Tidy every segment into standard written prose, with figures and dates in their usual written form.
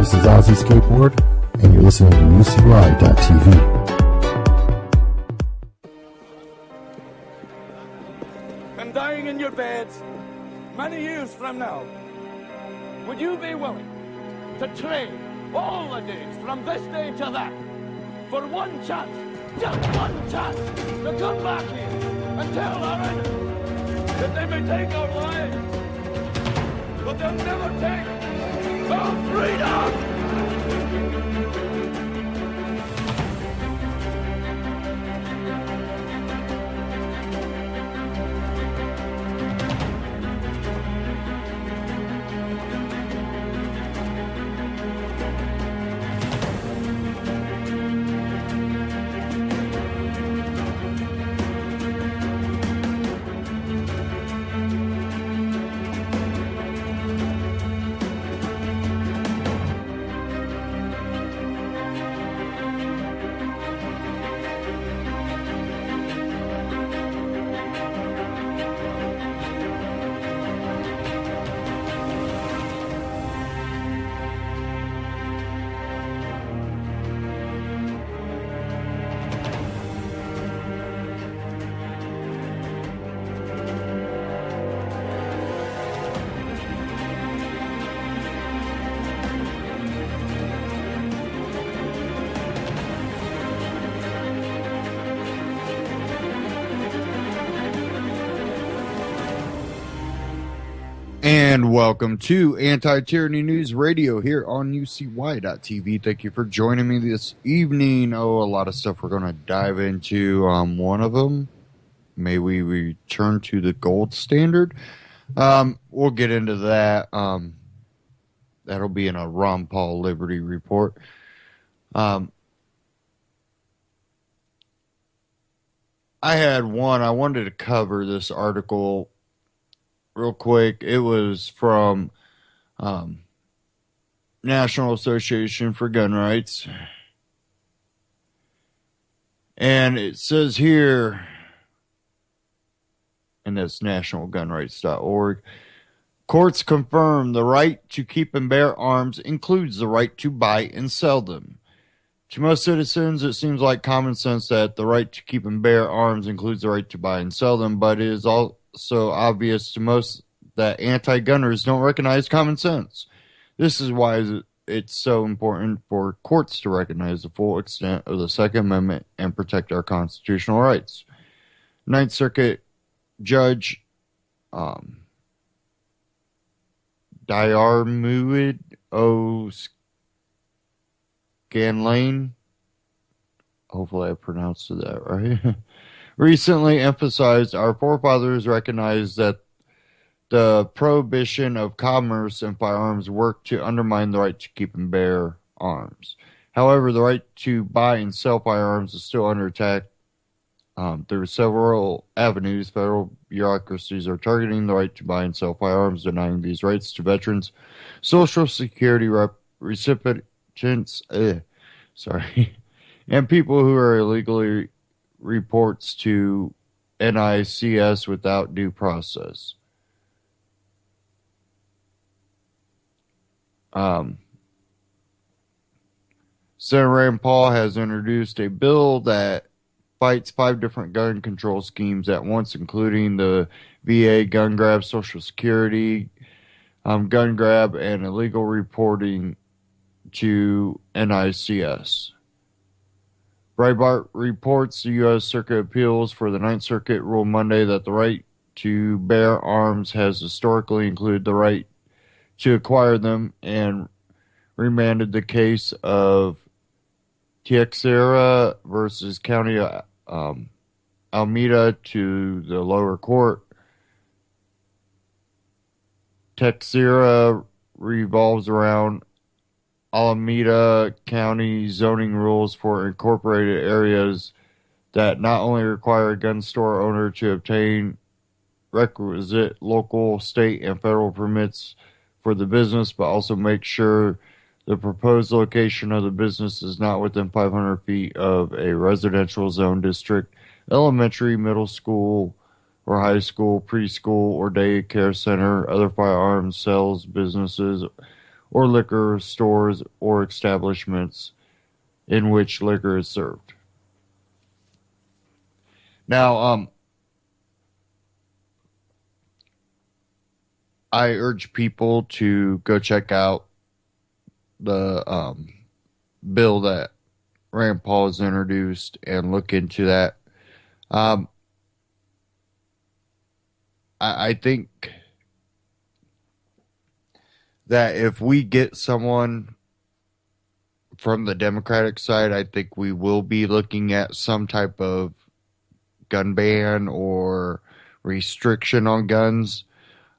This is Ozzy Skateboard, and you're listening to UCY.tv. And dying in your beds many years from now, would you be willing to trade all the days from this day to that for one chance, just one chance, to come back here and tell our enemies that they may take our lives, but they'll never take our freedom? And welcome to Anti-Tyranny News Radio here on UCY.tv. Thank you for joining me this evening. A lot of stuff we're going to dive into. One of them, may we return to the gold standard? We'll get into that. That'll be in a Ron Paul Liberty report. I wanted to cover this article real quick. It was from National Association for Gun Rights. And it says here, and that's nationalgunrights.org, courts confirm the right to keep and bear arms includes the right to buy and sell them. To most citizens, it seems like common sense that the right to keep and bear arms includes the right to buy and sell them, but it is also obvious to most that anti-gunners don't recognize common sense. This is why it's so important for courts to recognize the full extent of the Second Amendment and protect our constitutional rights. Ninth Circuit Judge Diarmuid O. Scanlane, hopefully I pronounced that right, recently emphasized our forefathers recognized that the prohibition of commerce in firearms worked to undermine the right to keep and bear arms. However, the right to buy and sell firearms is still under attack. There are several avenues. Federal bureaucracies are targeting the right to buy and sell firearms, denying these rights to veterans, Social Security recipients, and people who are illegally reports to NICS without due process. Senator Rand Paul has introduced a bill that fights 5 different gun control schemes at once, including the VA gun grab, Social Security gun grab, and illegal reporting to NICS. Breitbart reports the U.S. Circuit of Appeals for the Ninth Circuit ruled Monday that the right to bear arms has historically included the right to acquire them, and remanded the case of Teixeira versus County Alameda to the lower court. Teixeira revolves around Alameda County zoning rules for incorporated areas that not only require a gun store owner to obtain requisite local, state, and federal permits for the business, but also make sure the proposed location of the business is not within 500 feet of a residential zone district, elementary, middle school, or high school, preschool, or daycare center, other firearms sales businesses, or liquor stores or establishments in which liquor is served. Now, I urge people to go check out the bill that Rand Paul has introduced and look into that. I think that if we get someone from the Democratic side, I think we will be looking at some type of gun ban or restriction on guns.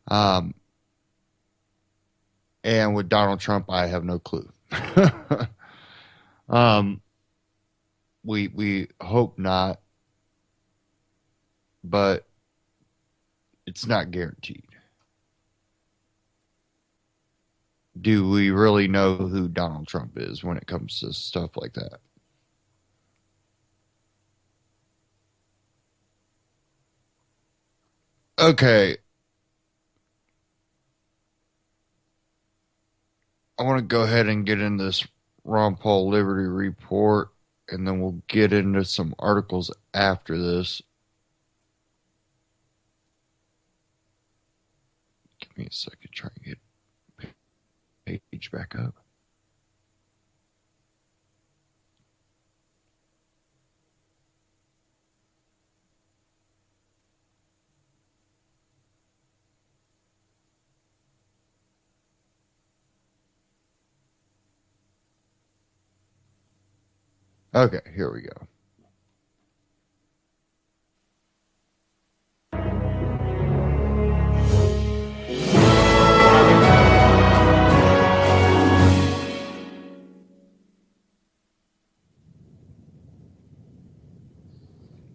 And with Donald Trump, I have no clue. We hope not, but it's not guaranteed. Do we really know who Donald Trump is when it comes to stuff like that? Okay. I want to go ahead and get into this Ron Paul Liberty Report, and then we'll get into some articles after this. Give me a second, try and get page back up. Okay, here we go.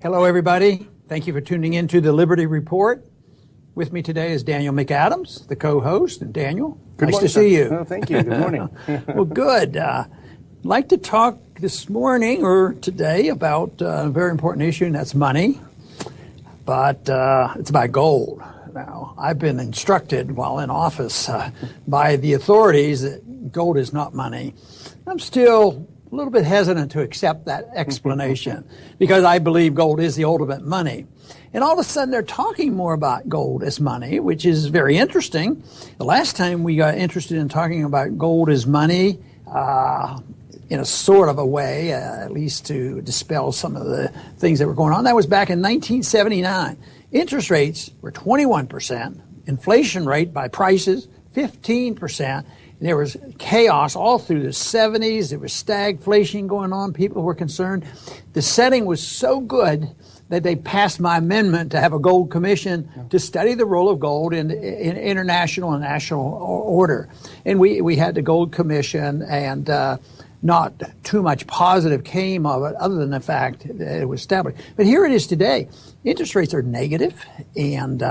Hello, everybody. Thank you for tuning in to the Liberty Report. With me today is Daniel McAdams, the co-host. And Daniel, nice to see you. Oh, thank you. Good morning. Well, good. I'd like to talk this morning or today about a very important issue, and that's money. But it's about gold. Now, I've been instructed while in office by the authorities that gold is not money. I'm still a little bit hesitant to accept that explanation because I believe gold is the ultimate money. And all of a sudden they're talking more about gold as money, which is very interesting. The last time we got interested in talking about gold as money, in a sort of a way, at least to dispel some of the things that were going on, that was back in 1979. Interest rates were 21%, inflation rate by prices 15%. There was chaos all through the 70s. There was stagflation going on. People were concerned. The setting was so good that they passed my amendment to have a gold commission to study the role of gold in international and national order. And we had the gold commission, and not too much positive came of it other than the fact that it was established. But here it is today. Interest rates are negative, and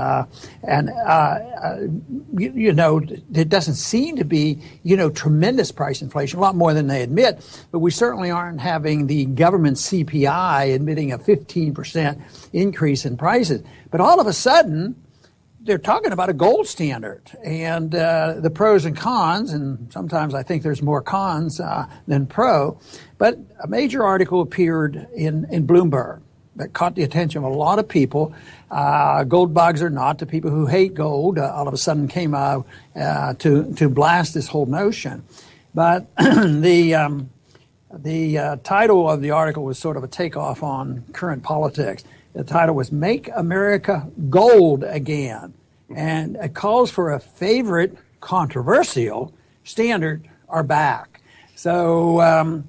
you know, there doesn't seem to be, you know, tremendous price inflation, a lot more than they admit, but we certainly aren't having the government CPI admitting a 15% increase in prices. But all of a sudden, they're talking about a gold standard and the pros and cons, and sometimes I think there's more cons than pro. But a major article appeared in Bloomberg that caught the attention of a lot of people. Gold bugs or not, the people who hate gold all of a sudden came out to blast this whole notion. But the title of the article was sort of a takeoff on current politics. The title was "Make America Gold Again," and it calls for a favorite controversial standard or back. So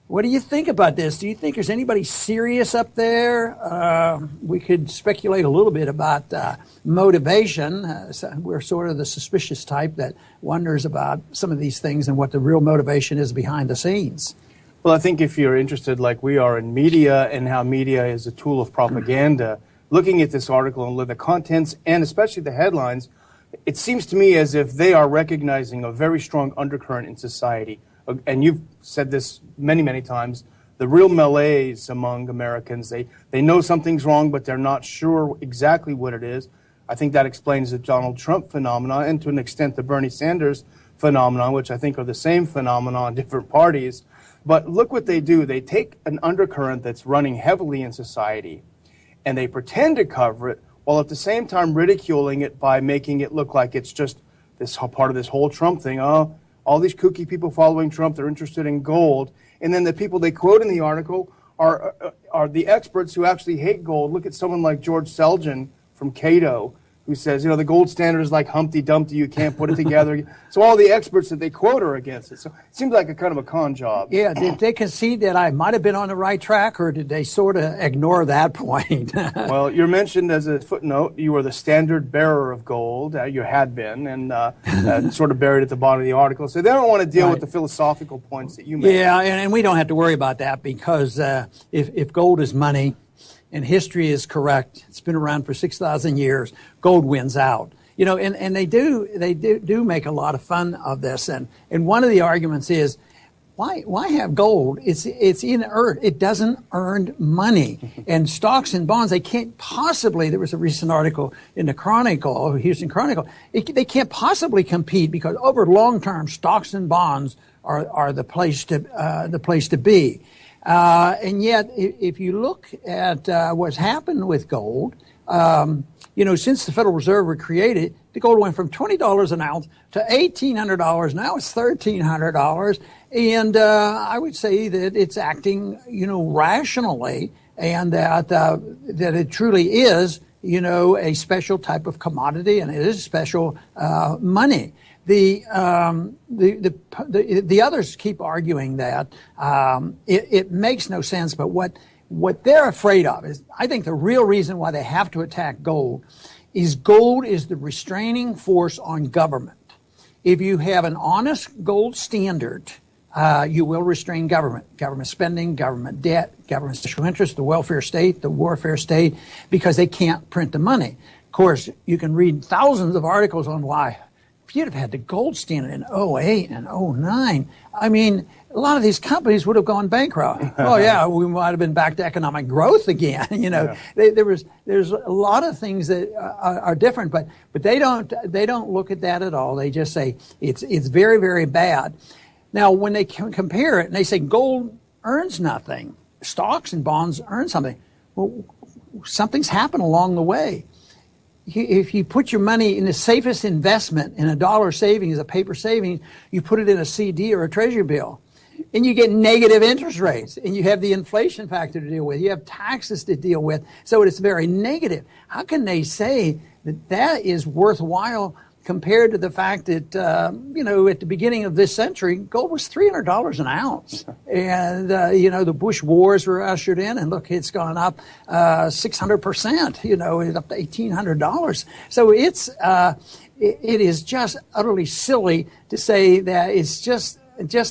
what do you think about this? Do you think there's anybody serious up there? We could speculate a little bit about motivation. We're sort of the suspicious type that wonders about some of these things and what the real motivation is behind the scenes. Well, I think if you're interested, like we are, in media and how media is a tool of propaganda, looking at this article and the contents and especially the headlines, it seems to me as if they are recognizing a very strong undercurrent in society. And you've said this many, many times, the real malaise among Americans. They know something's wrong, but they're not sure exactly what it is. I think that explains the Donald Trump phenomenon and to an extent the Bernie Sanders phenomenon, which I think are the same phenomenon in different parties. But look what they do. They take an undercurrent that's running heavily in society, and they pretend to cover it while at the same time ridiculing it by making it look like it's just this part of this whole Trump thing. Oh, all these kooky people following Trump, they're interested in gold. And then the people they quote in the article are the experts who actually hate gold. Look at someone like George Selgin from Cato, who says, the gold standard is like Humpty Dumpty, you can't put it together. So all the experts that they quote are against it. So it seems like a kind of a con job. Yeah, did they concede that I might have been on the right track, or did they sort of ignore that point? Well, you're mentioned as a footnote. You were the standard bearer of gold. You had been, and sort of buried at the bottom of the article. So they don't want to deal with the philosophical points that you made. Yeah, and we don't have to worry about that because if gold is money, and history is correct, it's been around for 6,000 years, gold wins out. And they do make a lot of fun of this. And one of the arguments is, why have gold? It's inert. It doesn't earn money. And stocks and bonds, they can't possibly, there was a recent article in the Chronicle, Houston Chronicle, they can't possibly compete because over long term, stocks and bonds are the place to be. And yet, if you look at what's happened with gold, since the Federal Reserve was created, the gold went from $20 an ounce to $1,800. Now it's $1,300. And I would say that it's acting, rationally, and that it truly is, a special type of commodity, and it is special money. The others keep arguing that it makes no sense, but what they're afraid of is, I think the real reason why they have to attack gold is the restraining force on government. If you have an honest gold standard, you will restrain government spending, government debt, government special interest, the welfare state, the warfare state, because they can't print the money. Of course, you can read thousands of articles on why. If you'd have had the gold standard in 2008 and 2009, I mean, a lot of these companies would have gone bankrupt. Oh yeah, we might have been back to economic growth again. There's a lot of things that are different, but they don't look at that at all. They just say it's very, very bad. Now, when they compare it and they say gold earns nothing, stocks and bonds earn something. Well, something's happened along the way. If you put your money in the safest investment in a dollar savings, a paper savings, you put it in a CD or a treasury bill, and you get negative interest rates, and you have the inflation factor to deal with. You have taxes to deal with, so it's very negative. How can they say that is worthwhile compared to the fact that, at the beginning of this century, gold was $300 an ounce. And, the Bush wars were ushered in, and look, it's gone up 600%, up to $1,800. So it is just utterly silly to say that it's just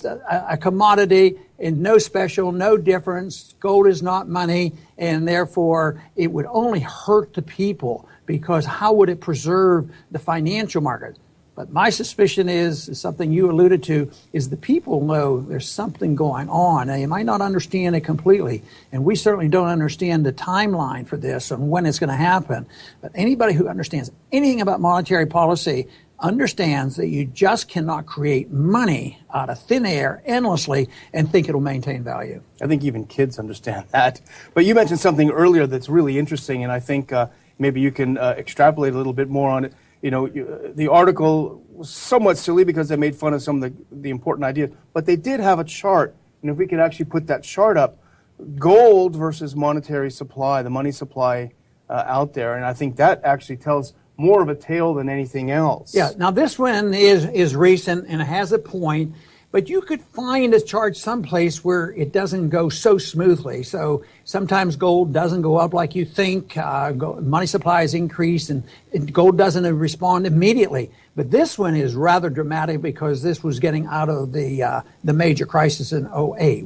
a commodity and no special, no difference. Gold is not money, and therefore it would only hurt the people, because how would it preserve the financial market? But my suspicion is something you alluded to, is the people know there's something going on. They might not understand it completely, and we certainly don't understand the timeline for this and when it's going to happen. But anybody who understands anything about monetary policy understands that you just cannot create money out of thin air endlessly and think it'll maintain value. I think even kids understand that. But you mentioned something earlier that's really interesting, and I think maybe you can extrapolate a little bit more on it. The article was somewhat silly because they made fun of some of the important ideas, but they did have a chart. And if we could actually put that chart up, gold versus monetary supply, the money supply out there, and I think that actually tells more of a tale than anything else. Yeah, now this one is recent and it has a point, but you could find a chart someplace where it doesn't go so smoothly. So sometimes gold doesn't go up like you think. Money supply is increased and gold doesn't respond immediately. But this one is rather dramatic because this was getting out of the major crisis in 2008.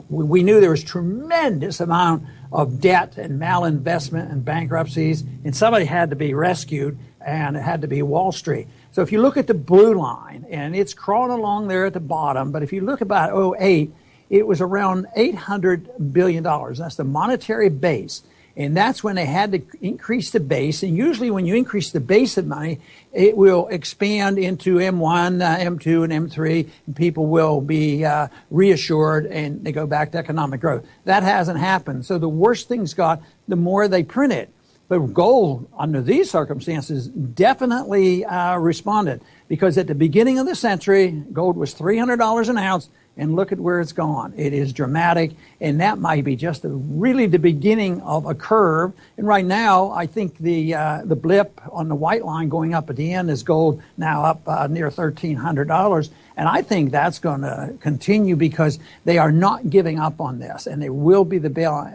We knew there was tremendous amount of debt and malinvestment and bankruptcies, and somebody had to be rescued, and it had to be Wall Street. So if you look at the blue line, and it's crawling along there at the bottom, but if you look about 2008, it was around $800 billion. That's the monetary base. And that's when they had to increase the base. And usually when you increase the base of money, it will expand into M1, M2, and M3, and people will be reassured, and they go back to economic growth. That hasn't happened. So the worse things got, the more they print it. But gold, under these circumstances, definitely responded, because at the beginning of the century, gold was $300 an ounce, and look at where it's gone. It is dramatic, and that might be just really the beginning of a curve. And right now, I think the blip on the white line going up at the end is gold now up near $1,300. And I think that's going to continue, because they are not giving up on this, and there will be the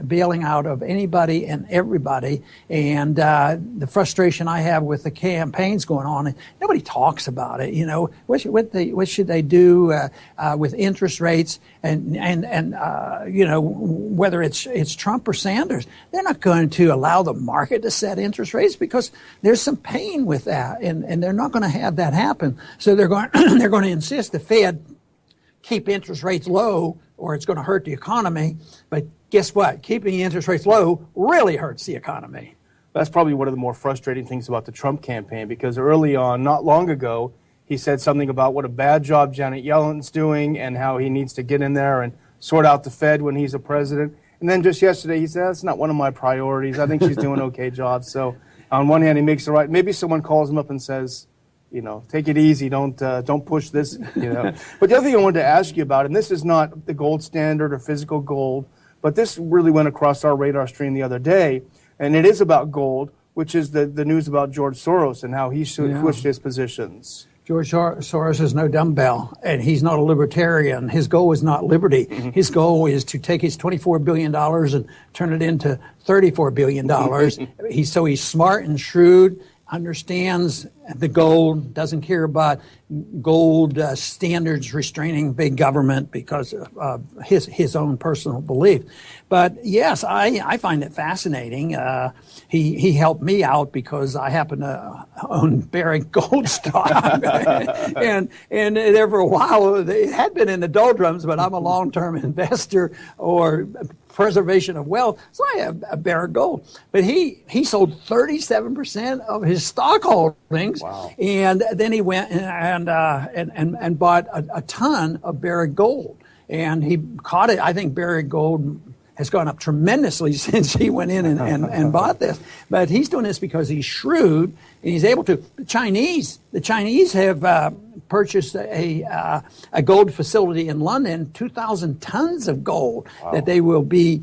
bailing out of anybody and everybody. And the frustration I have with the campaigns going on, nobody talks about it. You know, what should they do with interest rates, and you know, whether it's Trump or Sanders, they're not going to allow the market to set interest rates, because there's some pain with that, and they're not going to have that happen. So they're going they're going to insist the Fed keep interest rates low, or it's going to hurt the economy. But guess what? Keeping interest rates low really hurts the economy. That's probably one of the more frustrating things about the Trump campaign, because early on, not long ago, he said something about what a bad job Janet Yellen's doing and how he needs to get in there and sort out the Fed when he's a president. And then just yesterday, he said, that's not one of my priorities. I think she's doing an okay job. So on one hand, he makes the right. Maybe someone calls him up and says, you know, take it easy. Don't push this. You know. But the other thing I wanted to ask you about, and this is not the gold standard or physical gold, but this really went across our radar screen the other day, and it is about gold, which is the news about George Soros and how he switched his positions. George Soros is no dumbbell, and he's not a libertarian. His goal is not liberty. Mm-hmm. His goal is to take his $24 billion and turn it into $34 billion. He's smart and shrewd, understands the gold, doesn't care about gold standards restraining big government because of his own personal belief. But yes, I find it fascinating. He helped me out because I happen to own Barrick Gold stock. and there for a while, it had been in the doldrums, but I'm a long-term investor or preservation of wealth, so I have a Barrick Gold. But he sold 37% of his stock holdings, wow. And then he went and bought a ton of Barrick Gold, and he caught it. I think Barrick Gold has gone up tremendously since he went in and bought this. But he's doing this because he's shrewd and he's able to. The Chinese have purchased a gold facility in London, 2,000 tons of gold, wow. that they will be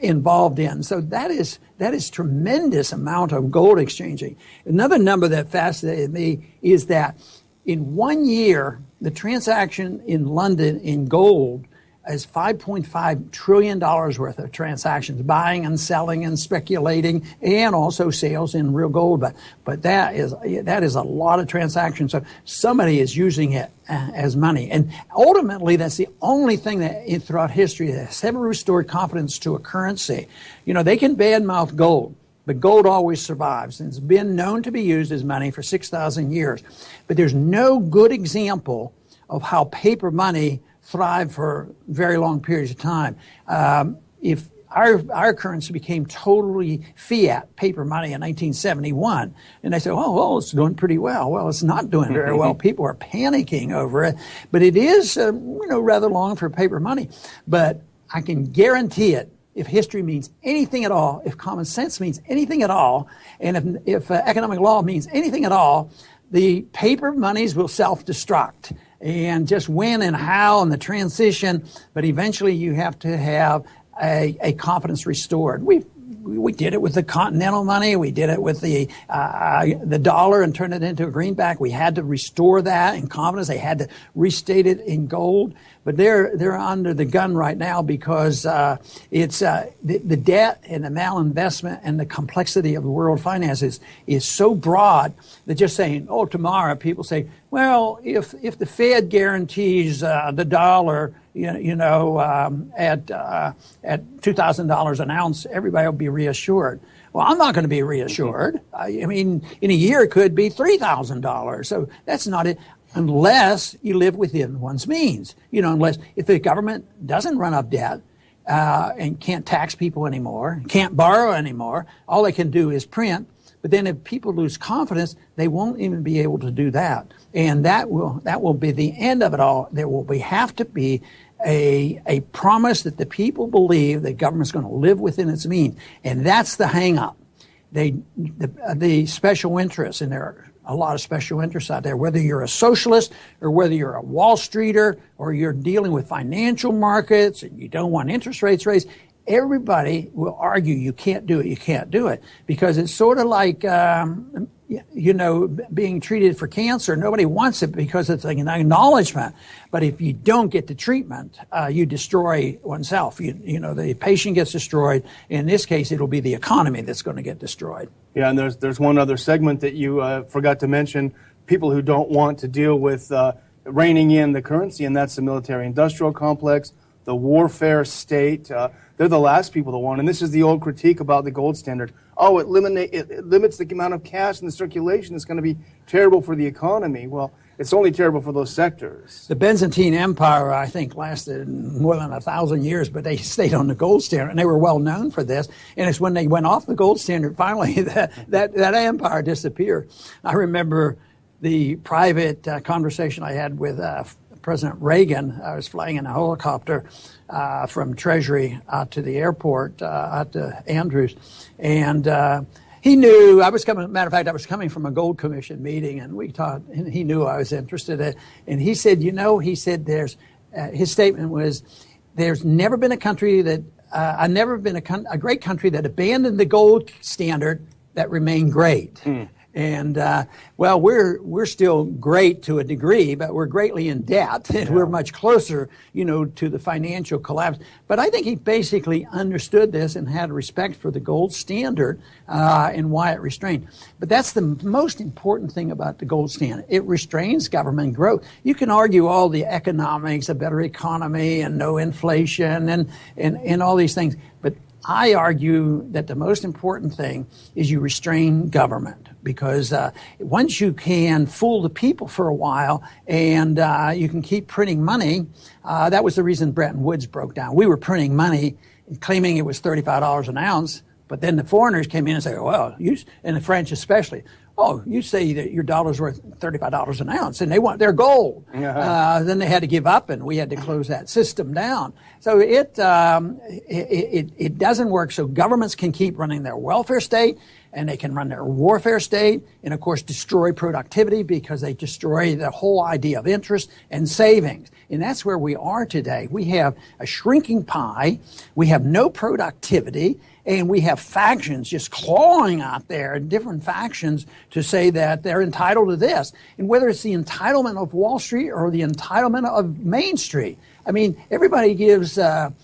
involved in. So that is tremendous amount of gold exchanging. Another number that fascinated me is that in 1 year, the transaction in London in gold is $5.5 trillion worth of transactions, buying and selling and speculating, and also sales in real gold. But that is a lot of transactions. So somebody is using it as money. And ultimately, that's the only thing that throughout history that has ever restored confidence to a currency. You know, they can badmouth gold, but gold always survives. And it's been known to be used as money for 6,000 years. But there's no good example of how paper money thrive for very long periods of time. If our currency became totally fiat paper money in 1971, and they say, oh, well, it's doing pretty well. Well, it's not doing very well. People are panicking over it, but it is, rather long for paper money. But I can guarantee it. If history means anything at all, if common sense means anything at all, and if economic law means anything at all, the paper monies will self-destruct and just when and how and the transition, but eventually you have to have a confidence restored. We did it with the continental money. We did it with the dollar and turned it into a greenback. We had to restore that in confidence. They had to restate it in gold. But they're under the gun right now because it's the debt and the malinvestment and the complexity of the world finances is so broad that just saying, oh, tomorrow people say, well, if the Fed guarantees the dollar, at $2,000 an ounce, everybody will be reassured. Well, I'm not going to be reassured. I mean, in a year it could be $3,000. So that's not it. Unless you live within one's means, unless if the government doesn't run up debt, and can't tax people anymore, can't borrow anymore. All they can do is print. But then if people lose confidence, they won't even be able to do that. And that will be the end of it all. There will have to be a promise that the people believe the government's going to live within its means. And that's the hang up. The special interests, and there are a lot of special interests out there, whether you're a socialist or whether you're a Wall Streeter or you're dealing with financial markets and you don't want interest rates raised, everybody will argue you can't do it, because it's sort of like, being treated for cancer. Nobody wants it because it's like an acknowledgement. But if you don't get the treatment, you destroy oneself. The patient gets destroyed. In this case, it'll be the economy that's going to get destroyed. Yeah, and there's one other segment that you forgot to mention, people who don't want to deal with reining in the currency, and that's the military-industrial complex, the warfare state. They're the last people to want, and this is the old critique about the gold standard. Oh, it limits the amount of cash in the circulation. It's going to be terrible for the economy. Well, it's only terrible for those sectors. The Byzantine Empire, I think, lasted more than 1,000 years, but they stayed on the gold standard, and they were well known for this. And it's when they went off the gold standard, finally, that empire disappeared. I remember the private conversation I had with President Reagan. I was flying in a helicopter from Treasury out to the airport, out to Andrews, and he knew I was coming. Matter of fact, I was coming from a Gold Commission meeting, and we talked. And he knew I was interested in it. And he said, there's. His statement was, "There's never been a country that I've never been a great country that abandoned the gold standard that remained great." And we're still great to a degree, but we're greatly in debt, and we're much closer, to the financial collapse. But I think he basically understood this and had respect for the gold standard and why it restrained. But that's the most important thing about the gold standard. It restrains government growth. You can argue all the economics, a better economy, and no inflation, and all these things, but I argue that the most important thing is you restrain government, because once you can fool the people for a while and you can keep printing money, that was the reason Bretton Woods broke down. We were printing money claiming it was $35 an ounce, but then the foreigners came in and said, well, and the French especially, oh, you say that your dollar's worth $35 an ounce, and they want their gold. Then they had to give up, and we had to close that system down. So it doesn't work. So governments can keep running their welfare state, and they can run their warfare state, and of course destroy productivity because they destroy the whole idea of interest and savings. And that's where we are today. We have a shrinking pie. We have no productivity. And we have factions just clawing out there, different factions, to say that they're entitled to this. And whether it's the entitlement of Wall Street or the entitlement of Main Street. I mean, everybody gives, a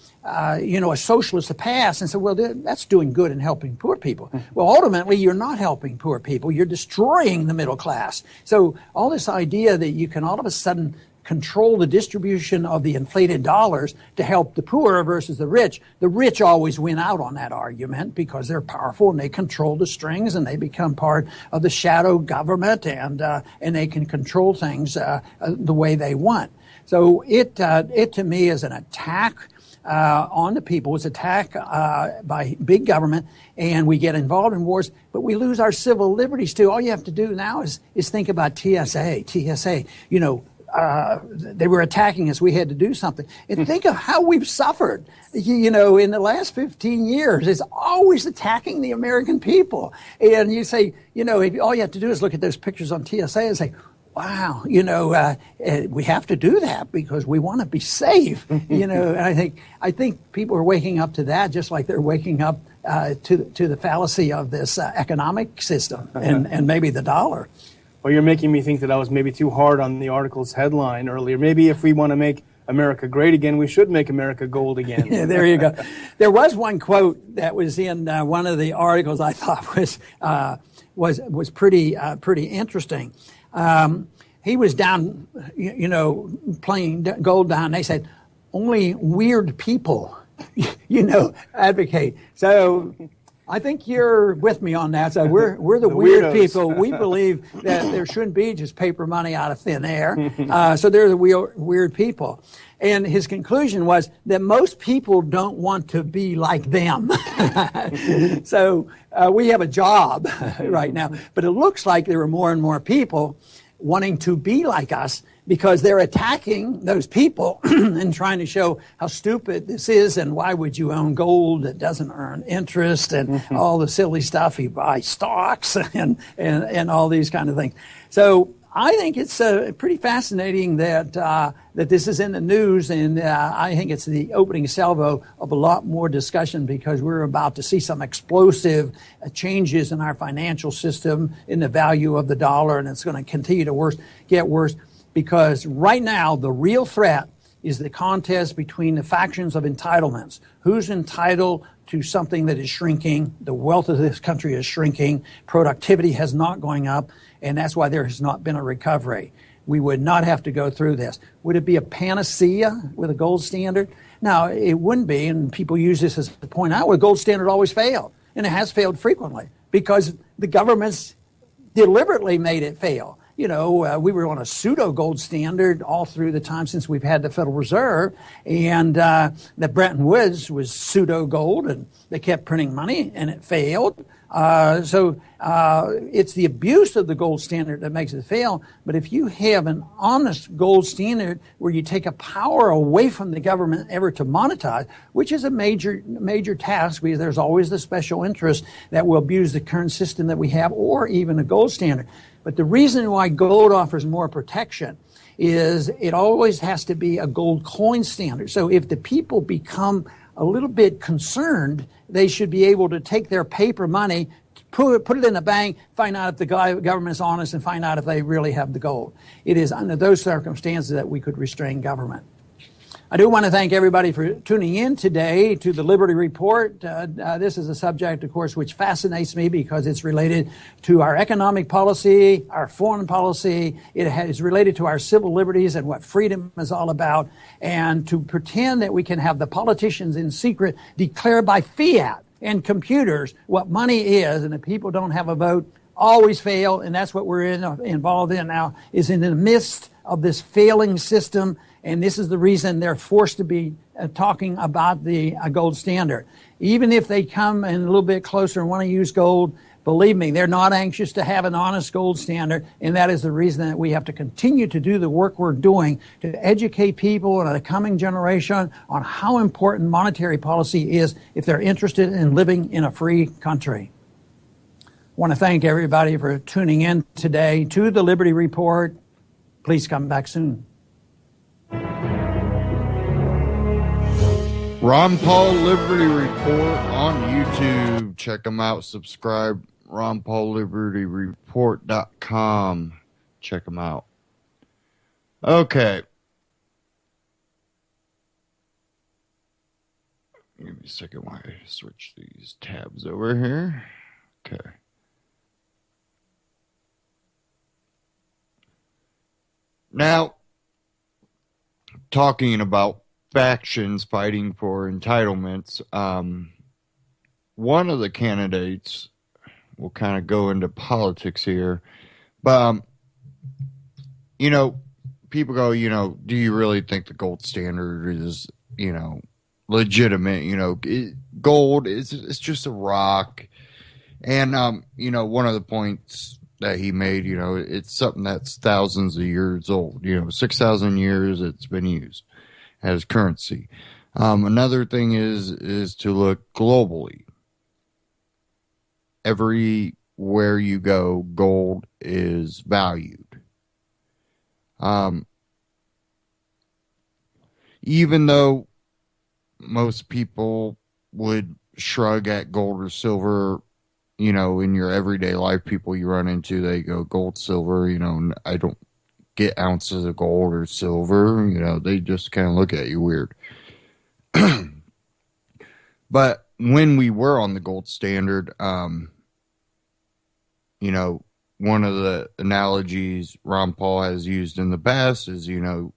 socialist a pass and say, well, that's doing good and helping poor people. Well, ultimately, you're not helping poor people. You're destroying the middle class. So all this idea that you can all of a sudden control the distribution of the inflated dollars to help the poor versus the rich always win out on that argument because they're powerful and they control the strings and they become part of the shadow government and they can control things the way they want. So it to me is an attack on the people. It's an attack by big government, and we get involved in wars, but we lose our civil liberties too. All you have to do now is think about TSA. They were attacking us. We had to do something. And think of how we've suffered, in the last 15 years. It's always attacking the American people. And you say, all you have to do is look at those pictures on TSA and say, wow, we have to do that because we want to be safe. And I think people are waking up to that, just like they're waking up to the fallacy of this economic system and maybe the dollar. Well, you're making me think that I was maybe too hard on the article's headline earlier. Maybe if we want to make America great again, we should make America gold again. Yeah, there you go. There was one quote that was in one of the articles I thought was pretty interesting. He was down, playing gold down. They said, only weird people, advocate. So I think you're with me on that. So we're the weird weirdos. people. We believe that there shouldn't be just paper money out of thin air. So they're the weird people. And his conclusion was that most people don't want to be like them. So we have a job right now. But it looks like there are more and more people wanting to be like us because they're attacking those people and trying to show how stupid this is and why would you own gold that doesn't earn interest and all the silly stuff. You buy stocks and all these kind of things. So I think it's pretty fascinating that that this is in the news, and I think it's the opening salvo of a lot more discussion because we're about to see some explosive changes in our financial system, in the value of the dollar, and it's going to continue to get worse because right now the real threat is the contest between the factions of entitlements. Who's entitled to something that is shrinking? The wealth of this country is shrinking. Productivity has not going up, and that's why there has not been a recovery. We would not have to go through this. Would it be a panacea with a gold standard? No, it wouldn't be, and people use this as to point out, well, gold standard always failed, and it has failed frequently because the governments deliberately made it fail. You know, we were on a pseudo gold standard all through the time since we've had the Federal Reserve, and that Bretton Woods was pseudo gold, and they kept printing money, and it failed. So it's the abuse of the gold standard that makes it fail. But if you have an honest gold standard where you take a power away from the government ever to monetize, which is a major task because there's always the special interest that will abuse the current system that we have or even a gold standard. But the reason why gold offers more protection is it always has to be a gold coin standard. So if the people become a little bit concerned, they should be able to take their paper money, put it in the bank, find out if the government's honest, and find out if they really have the gold. It is under those circumstances that we could restrain government. I do want to thank everybody for tuning in today to the Liberty Report. This is a subject, of course, which fascinates me because it's related to our economic policy, our foreign policy. It is related to our civil liberties and what freedom is all about. And to pretend that we can have the politicians in secret declare by fiat and computers what money is, and the people don't have a vote, always fail. And that's what we're involved in now, is in the midst of this failing system. And this is the reason they're forced to be talking about the gold standard. Even if they come in a little bit closer and want to use gold, believe me, they're not anxious to have an honest gold standard. And that is the reason that we have to continue to do the work we're doing to educate people and the coming generation on how important monetary policy is if they're interested in living in a free country. I want to thank everybody for tuning in today to the Liberty Report. Please come back soon. Ron Paul Liberty Report on YouTube. Check them out. Subscribe. RonPaulLibertyReport.com. Check them out. Okay. Give me a second while I switch these tabs over here. Okay. Now, talking about factions fighting for entitlements, one of the candidates will kind of go into politics here, but you know, people go, you know, do you really think the gold standard is, you know, legitimate? You know, gold is, it's just a rock. And you know, one of the points that he made, you know, it's something that's thousands of years old. You know, 6,000 years it's been used as currency. Another thing is to look globally. Everywhere you go, gold is valued. Even though most people would shrug at gold or silver, you know, in your everyday life, people you run into, they go gold, silver, you know, I don't get ounces of gold or silver, you know, they just kind of look at you weird. But when we were on the gold standard, you know, one of the analogies Ron Paul has used in the past is, you know,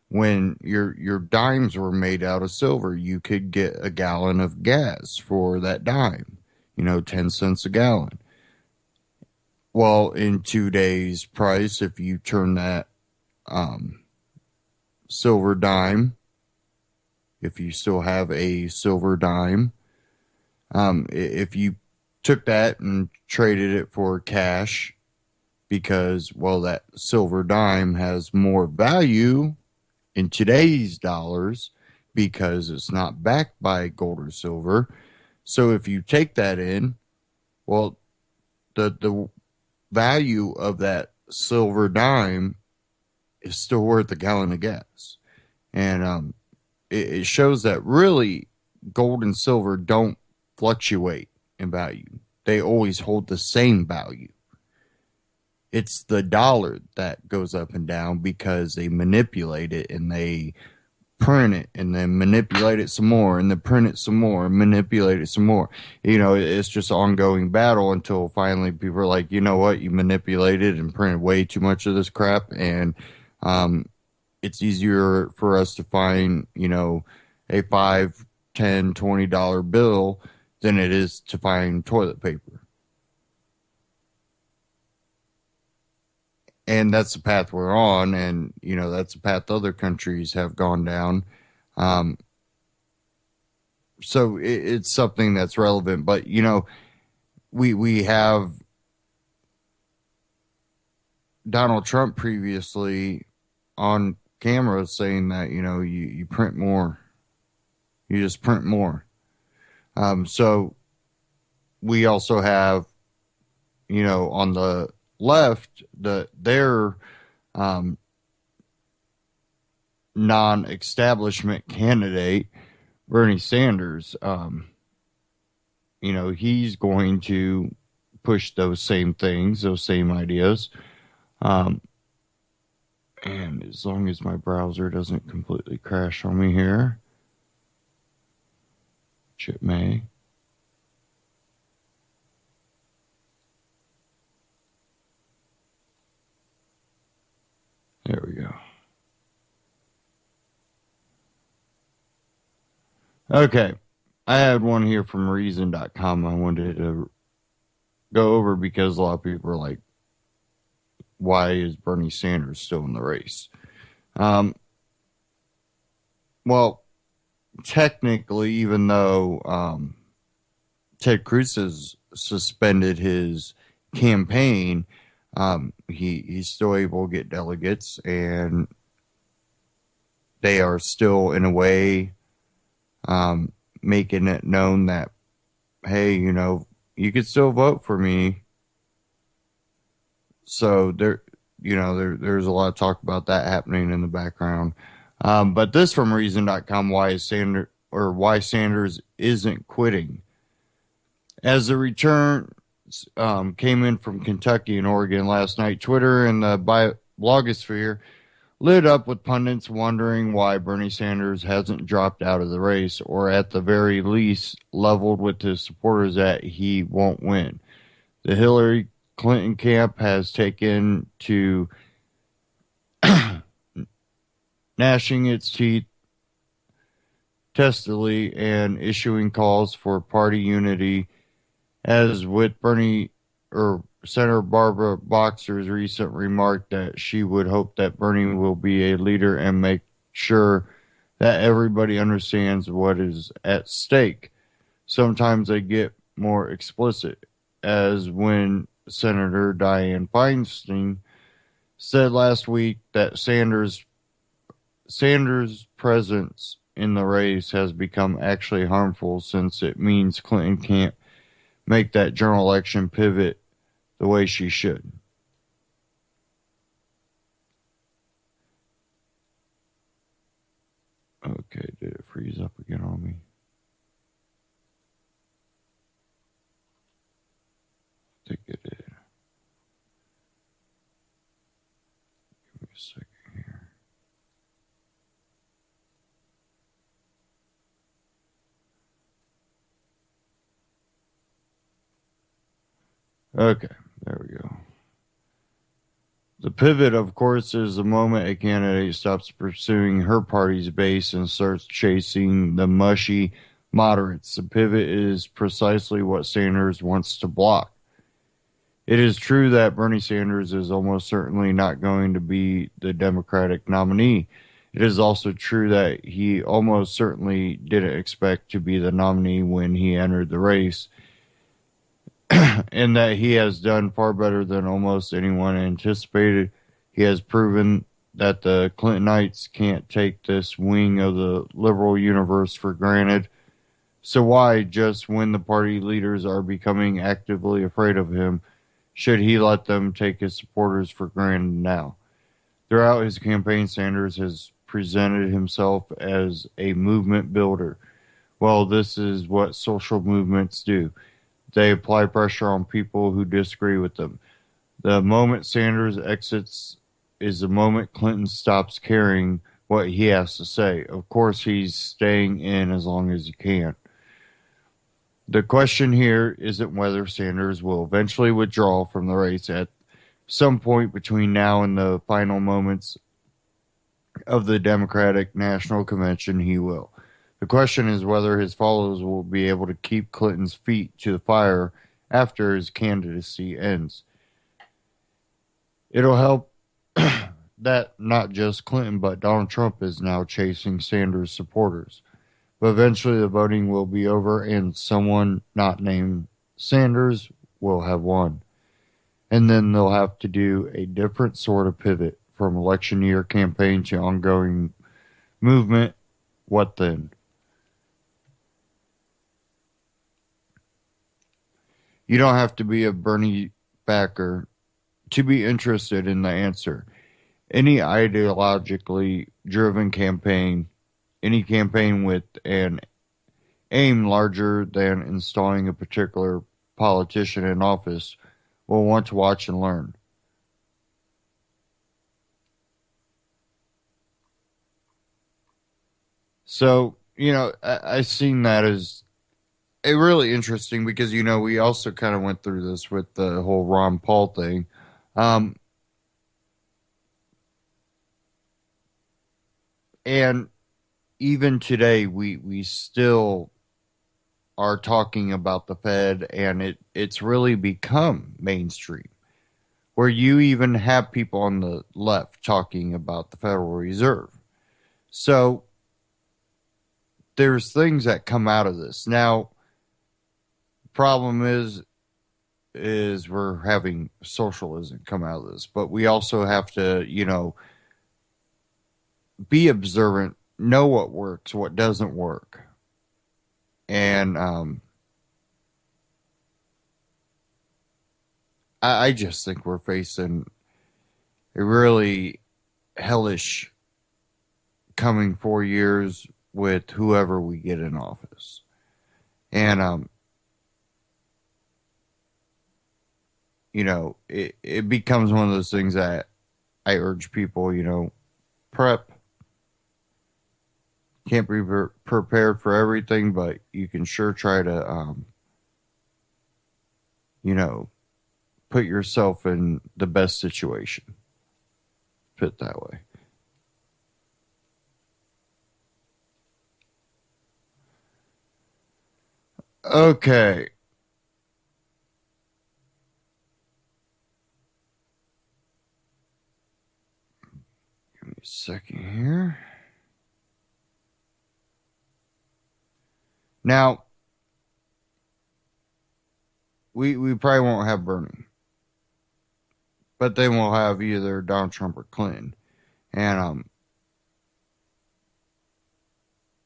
when your dimes were made out of silver, you could get a gallon of gas for that dime. 10 cents a gallon. Well, in today's price, if you turn that silver dime, if you still have a silver dime, if you took that and traded it for cash, because, well, that silver dime has more value in today's dollars because it's not backed by gold or silver. So if you take that in, well, the value of that silver dime is still worth a gallon of gas. And it shows that really gold and silver don't fluctuate in value. They always hold the same value. It's the dollar that goes up and down because they manipulate it and they print it and then manipulate it some more and then print it some more and manipulate it some more. It's just an ongoing battle until finally people are like, you know what, you manipulated and printed way too much of this crap, and it's easier for us to find, a $5, $10, $20 bill than it is to find toilet paper. And that's the path we're on, and, that's the path other countries have gone down. So it's something that's relevant. But, we have Donald Trump previously on camera saying that, you print more. You just print more. So we also have, on the left, their non-establishment candidate, Bernie Sanders. He's going to push those same things, those same ideas. And as long as my browser doesn't completely crash on me here, which it may. There we go. Okay. I had one here from reason.com I wanted to go over because a lot of people are like, why is Bernie Sanders still in the race? Well, technically, even though Ted Cruz has suspended his campaign, he's still able to get delegates, and they are still, in a way, making it known that, hey, you could still vote for me. So there's a lot of talk about that happening in the background. But this from reason.com, why Sanders isn't quitting. As the return came in from Kentucky and Oregon last night, Twitter and the blogosphere lit up with pundits wondering why Bernie Sanders hasn't dropped out of the race, or at the very least leveled with his supporters that he won't win. The Hillary Clinton camp has taken to gnashing its teeth testily and issuing calls for party unity, as with Bernie or Senator Barbara Boxer's recent remark that she would hope that Bernie will be a leader and make sure that everybody understands what is at stake. Sometimes they get more explicit, as when Senator Dianne Feinstein said last week that Sanders' presence in the race has become actually harmful, since it means Clinton can't make that general election pivot the way she should. Okay, did it freeze up again on me? I think it did. Give me a second here. Okay, there we go. The pivot, of course, is the moment a candidate stops pursuing her party's base and starts chasing the mushy moderates. The pivot is precisely what Sanders wants to block. It is true that Bernie Sanders is almost certainly not going to be the Democratic nominee. It is also true that he almost certainly didn't expect to be the nominee when he entered the race, and that he has done far better than almost anyone anticipated. He has proven that the Clintonites can't take this wing of the liberal universe for granted. So why, just when the party leaders are becoming actively afraid of him, should he let them take his supporters for granted now? Throughout his campaign, Sanders has presented himself as a movement builder. Well, this is what social movements do. They apply pressure on people who disagree with them. The moment Sanders exits is the moment Clinton stops caring what he has to say. Of course, he's staying in as long as he can. The question here isn't whether Sanders will eventually withdraw from the race at some point between now and the final moments of the Democratic National Convention. He will. The question is whether his followers will be able to keep Clinton's feet to the fire after his candidacy ends. It'll help that not just Clinton, but Donald Trump is now chasing Sanders' supporters. But eventually the voting will be over and someone not named Sanders will have won. And then they'll have to do a different sort of pivot from election year campaign to ongoing movement. What then? You don't have to be a Bernie backer to be interested in the answer. Any ideologically driven campaign, any campaign with an aim larger than installing a particular politician in office, will want to watch and learn. So, I've seen that as really interesting because, we also kind of went through this with the whole Ron Paul thing. And even today, we still are talking about the Fed, and it's really become mainstream, where you even have people on the left talking about the Federal Reserve. So there's things that come out of this. Now, problem is we're having socialism come out of this, but we also have to, be observant, know what works, what doesn't work. And I just think we're facing a really hellish coming 4 years with whoever we get in office. And it becomes one of those things that I urge people, prep. Can't be prepared for everything, but you can sure try to, put yourself in the best situation. Put it that way. Okay. Give me a second here. Now, we probably won't have Bernie, but then we'll have either Donald Trump or Clinton. And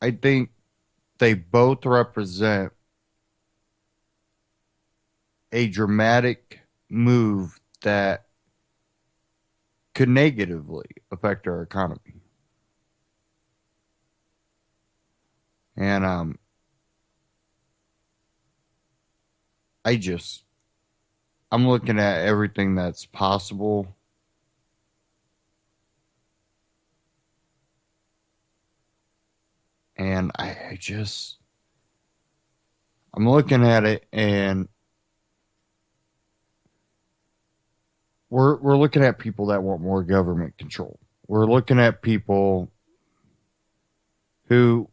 I think they both represent a dramatic move that could negatively affect our economy. And I'm looking at everything that's possible. And I'm looking at it, and we're looking at people that want more government control. We're looking at people who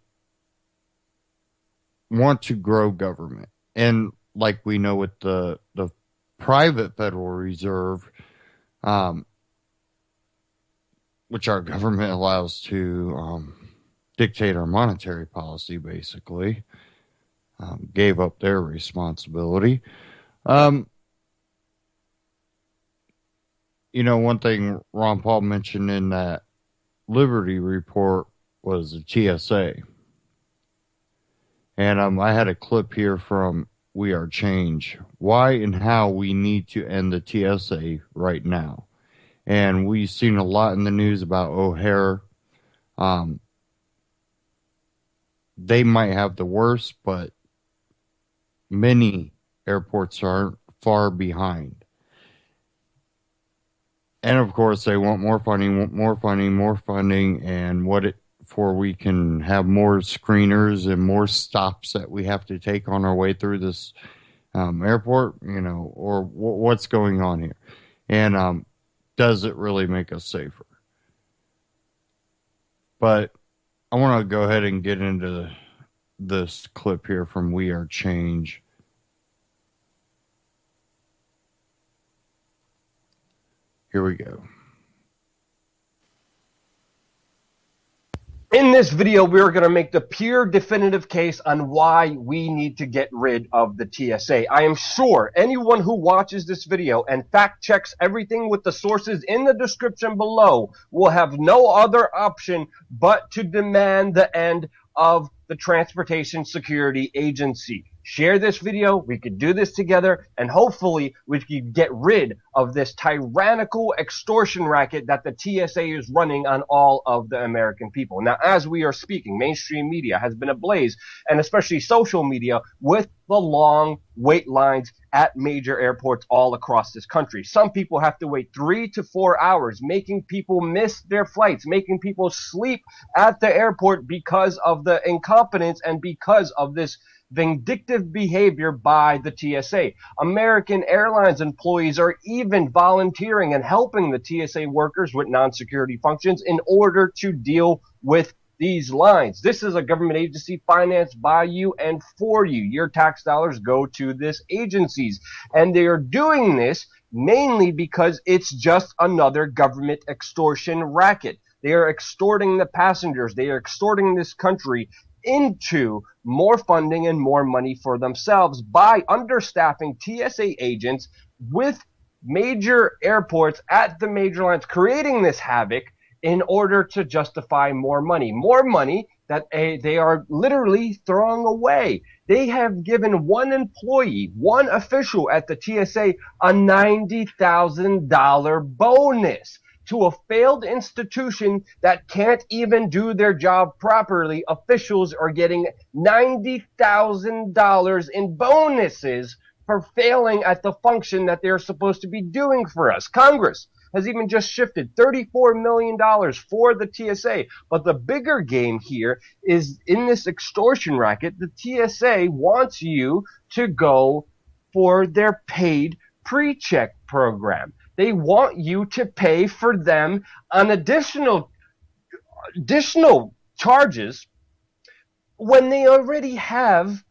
want to grow government. And like we know with the private Federal Reserve, which our government allows to dictate our monetary policy, basically, gave up their responsibility. One thing Ron Paul mentioned in that Liberty report was the TSA. And I had a clip here from We Are Change, why and how we need to end the TSA right now. And we've seen a lot in the news about O'Hare. They might have the worst, but many airports aren't far behind. And of course, they want more funding, and for we can have more screeners and more stops that we have to take on our way through this airport, or what's going on here. And does it really make us safer? But I want to go ahead and get into this clip here from We Are Change. Here we go. In this video, we're going to make the pure definitive case on why we need to get rid of the TSA. I am sure anyone who watches this video and fact checks everything with the sources in the description below will have no other option but to demand the end of the Transportation Security Agency. Share this video, we could do this together, and hopefully we could get rid of this tyrannical extortion racket that the TSA is running on all of the American people. Now, as we are speaking, mainstream media has been ablaze, and especially social media, with the long wait lines at major airports all across this country. Some people have to wait 3 to 4 hours, making people miss their flights, making people sleep at the airport because of the incompetence and because of this vindictive behavior by the TSA. American Airlines employees are even volunteering and helping the TSA workers with non-security functions in order to deal with these lines. This is a government agency financed by you and for you. Your tax dollars go to this agencies. And they are doing this mainly because it's just another government extortion racket. They are extorting the passengers. They are extorting this country into more funding and more money for themselves by understaffing TSA agents with major airports at the major lines, creating this havoc in order to justify more money that they are literally throwing away. They have given one employee, one official at the TSA, a $90,000 bonus. To a failed institution that can't even do their job properly, officials are getting $90,000 in bonuses for failing at the function that they're supposed to be doing for us. Congress has even just shifted $34 million for the TSA. But the bigger game here is in this extortion racket, the TSA wants you to go for their paid pre-check program. They want you to pay for them on additional charges when they already have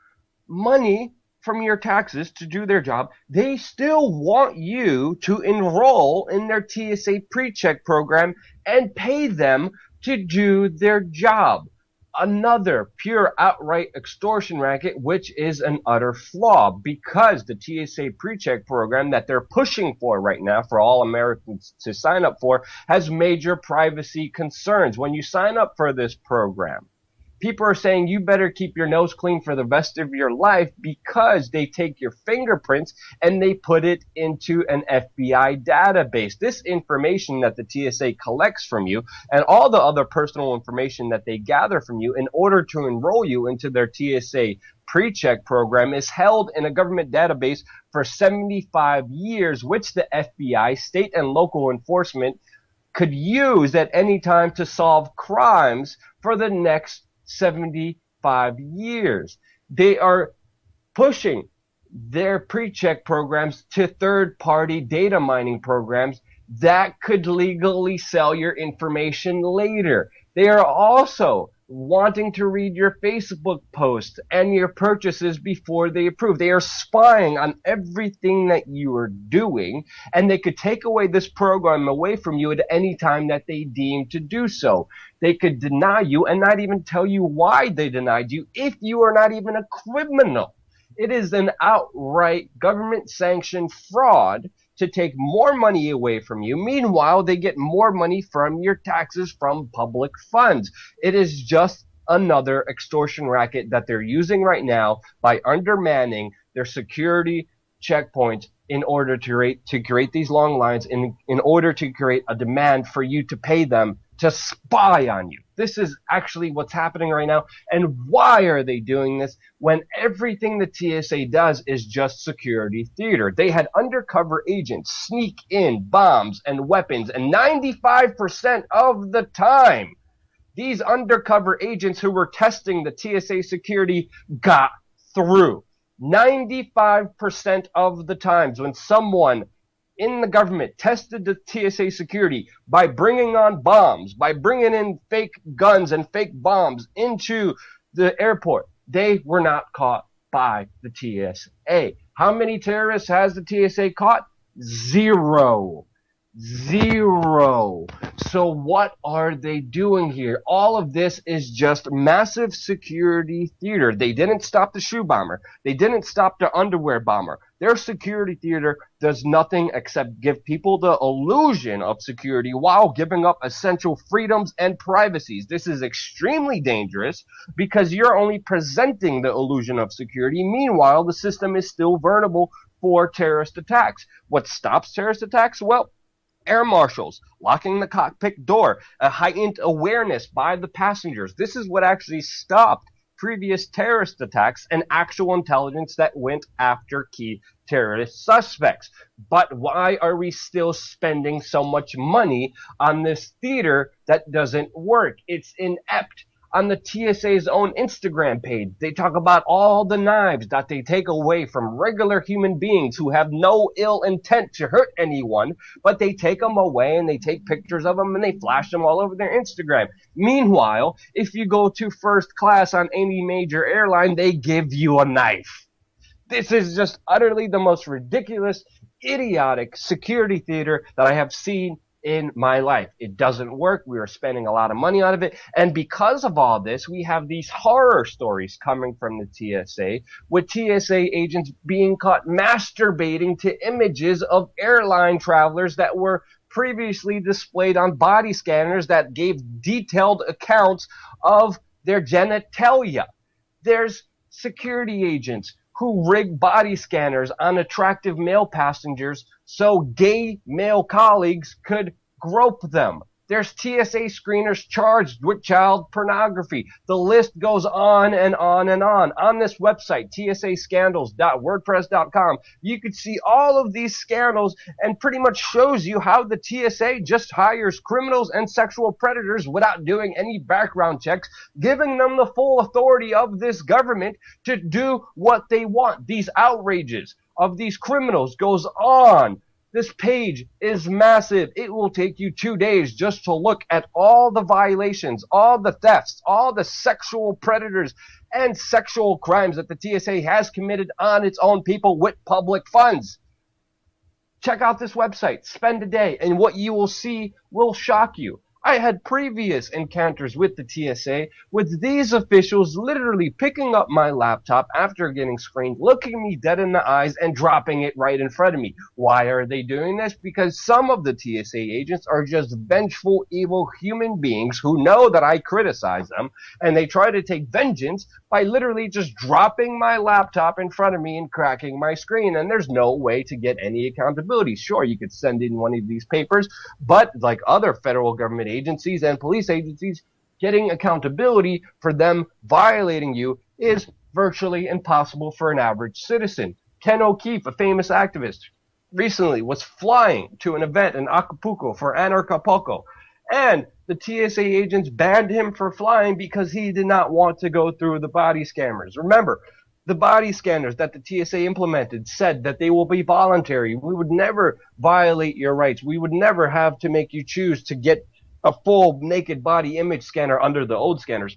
money from your taxes to do their job. They still want you to enroll in their TSA pre-check program and pay them to do their job. Another pure outright extortion racket, which is an utter flaw, because the TSA pre-check program that they're pushing for right now for all Americans to sign up for has major privacy concerns. When you sign up for this program, people are saying you better keep your nose clean for the rest of your life because they take your fingerprints and they put it into an FBI database. This information that the TSA collects from you and all the other personal information that they gather from you in order to enroll you into their TSA pre-check program is held in a government database for 75 years, which the FBI, state and local enforcement could use at any time to solve crimes for the next 75 years. They are pushing their pre-check programs to third-party data mining programs that could legally sell your information later. They are also wanting to read your Facebook posts and your purchases before they approve. They are spying on everything that you are doing, and they could take away this program away from you at any time that they deem to do so. They could deny you and not even tell you why they denied you if you are not even a criminal. It is an outright government-sanctioned fraud to take more money away from you. Meanwhile, they get more money from your taxes from public funds. It is just another extortion racket that they're using right now by undermanning their security checkpoints in order to create these long lines, in order to create a demand for you to pay them to spy on you. This is actually what's happening right now. And why are they doing this when everything the TSA does is just security theater? They had undercover agents sneak in bombs and weapons, and 95% of the time, these undercover agents who were testing the TSA security got through. 95% of the times when someone in the government tested the TSA security by bringing on bombs, by bringing in fake guns and fake bombs into the airport, they were not caught by the TSA. How many terrorists has the TSA caught? Zero. So what are they doing here? All of this is just massive security theater. They didn't stop the shoe bomber. They didn't stop the underwear bomber. Their security theater does nothing except give people the illusion of security while giving up essential freedoms and privacies. This is extremely dangerous because you're only presenting the illusion of security. Meanwhile, the system is still vulnerable for terrorist attacks. What stops terrorist attacks? Well, air marshals, locking the cockpit door, a heightened awareness by the passengers. This is what actually stopped previous terrorist attacks and actual intelligence that went after key terrorist suspects. But why are we still spending so much money on this theater that doesn't work? It's inept. On the TSA's own Instagram page, they talk about all the knives that they take away from regular human beings who have no ill intent to hurt anyone, but they take them away and they take pictures of them and they flash them all over their Instagram. Meanwhile, if you go to first class on any major airline, they give you a knife. This is just utterly the most ridiculous, idiotic security theater that I have seen in my life. It doesn't work. We are spending a lot of money out of it. And because of all this, we have these horror stories coming from the TSA, with TSA agents being caught masturbating to images of airline travelers that were previously displayed on body scanners that gave detailed accounts of their genitalia. There's security agents who rig body scanners on attractive male passengers so gay male colleagues could grope them. There's TSA screeners charged with child pornography. The list goes on and on and on. On this website, tsascandals.wordpress.com, you could see all of these scandals and pretty much shows you how the TSA just hires criminals and sexual predators without doing any background checks, giving them the full authority of this government to do what they want. These outrages of these criminals goes on. This page is massive. It will take you 2 days just to look at all the violations, all the thefts, all the sexual predators and sexual crimes that the TSA has committed on its own people with public funds. Check out this website. Spend a day, and what you will see will shock you. I had previous encounters with the TSA with these officials literally picking up my laptop after getting screened, looking me dead in the eyes and dropping it right in front of me. Why are they doing this? Because some of the TSA agents are just vengeful, evil human beings who know that I criticize them, and they try to take vengeance by literally just dropping my laptop in front of me and cracking my screen, and there's no way to get any accountability. Sure, you could send in one of these papers, but like other federal government agencies and police agencies, getting accountability for them violating you is virtually impossible for an average citizen. Ken O'Keefe, a famous activist, recently was flying to an event in Acapulco for Anarchapulco, and the TSA agents banned him for flying because he did not want to go through the body scanners. Remember, the body scanners that the TSA implemented said that they will be voluntary. We would never violate your rights. We would never have to make you choose to get a full naked body image scanner under the old scanners.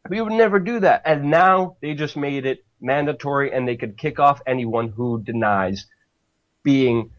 We would never do that. And now they just made it mandatory, and they could kick off anyone who denies being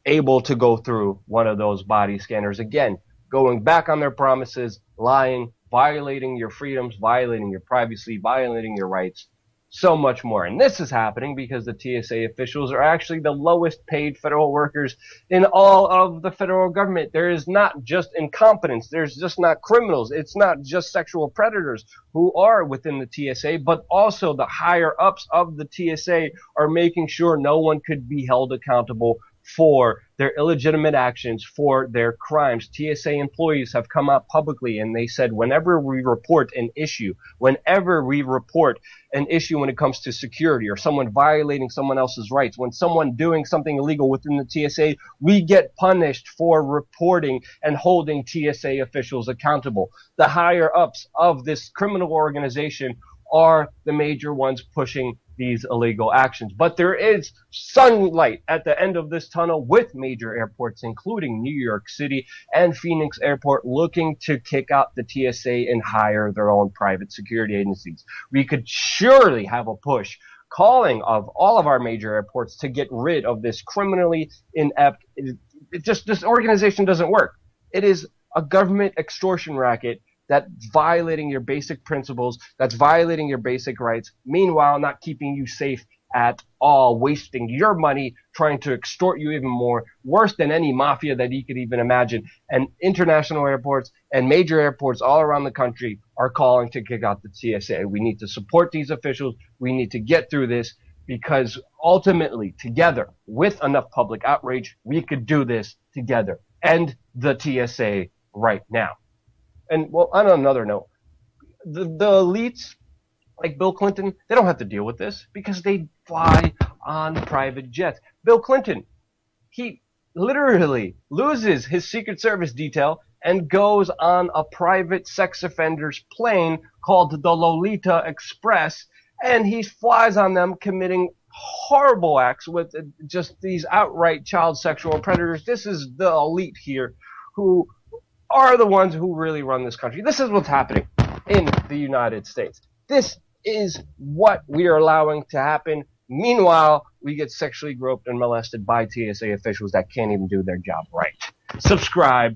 able to go through one of those body scanners. Again, going back on their promises, lying, violating your freedoms, violating your privacy, violating your rights, so much more. And this is happening because the TSA officials are actually the lowest paid federal workers in all of the federal government. There is not just incompetence. There's just not criminals. It's not just sexual predators who are within the TSA, but also the higher ups of the TSA are making sure no one could be held accountable for their illegitimate actions, for their crimes. TSA employees have come out publicly and they said whenever we report an issue when it comes to security or someone violating someone else's rights, when someone doing something illegal within the TSA, we get punished for reporting and holding TSA officials accountable. The higher ups of this criminal organization are the major ones pushing these illegal actions. But there is sunlight at the end of this tunnel with major airports, including New York City and Phoenix Airport, looking to kick out the TSA and hire their own private security agencies. We could surely have a push calling of all of our major airports to get rid of this criminally inept. This organization doesn't work. It is a government extortion racket that's violating your basic principles, that's violating your basic rights, meanwhile not keeping you safe at all, wasting your money, trying to extort you even more, worse than any mafia that you could even imagine. And international airports and major airports all around the country are calling to kick out the TSA. We need to support these officials. We need to get through this because ultimately, together, with enough public outrage, we could do this together. End the TSA right now. And, well, on another note, the elites, like Bill Clinton, they don't have to deal with this because they fly on private jets. Bill Clinton, he literally loses his Secret Service detail and goes on a private sex offender's plane called the Lolita Express, and he flies on them committing horrible acts with just these outright child sexual predators. This is the elite here who are the ones who really run this country. This is what's happening in the United States. This is what we are allowing to happen. Meanwhile, we get sexually groped and molested by TSA officials that can't even do their job right. Subscribe.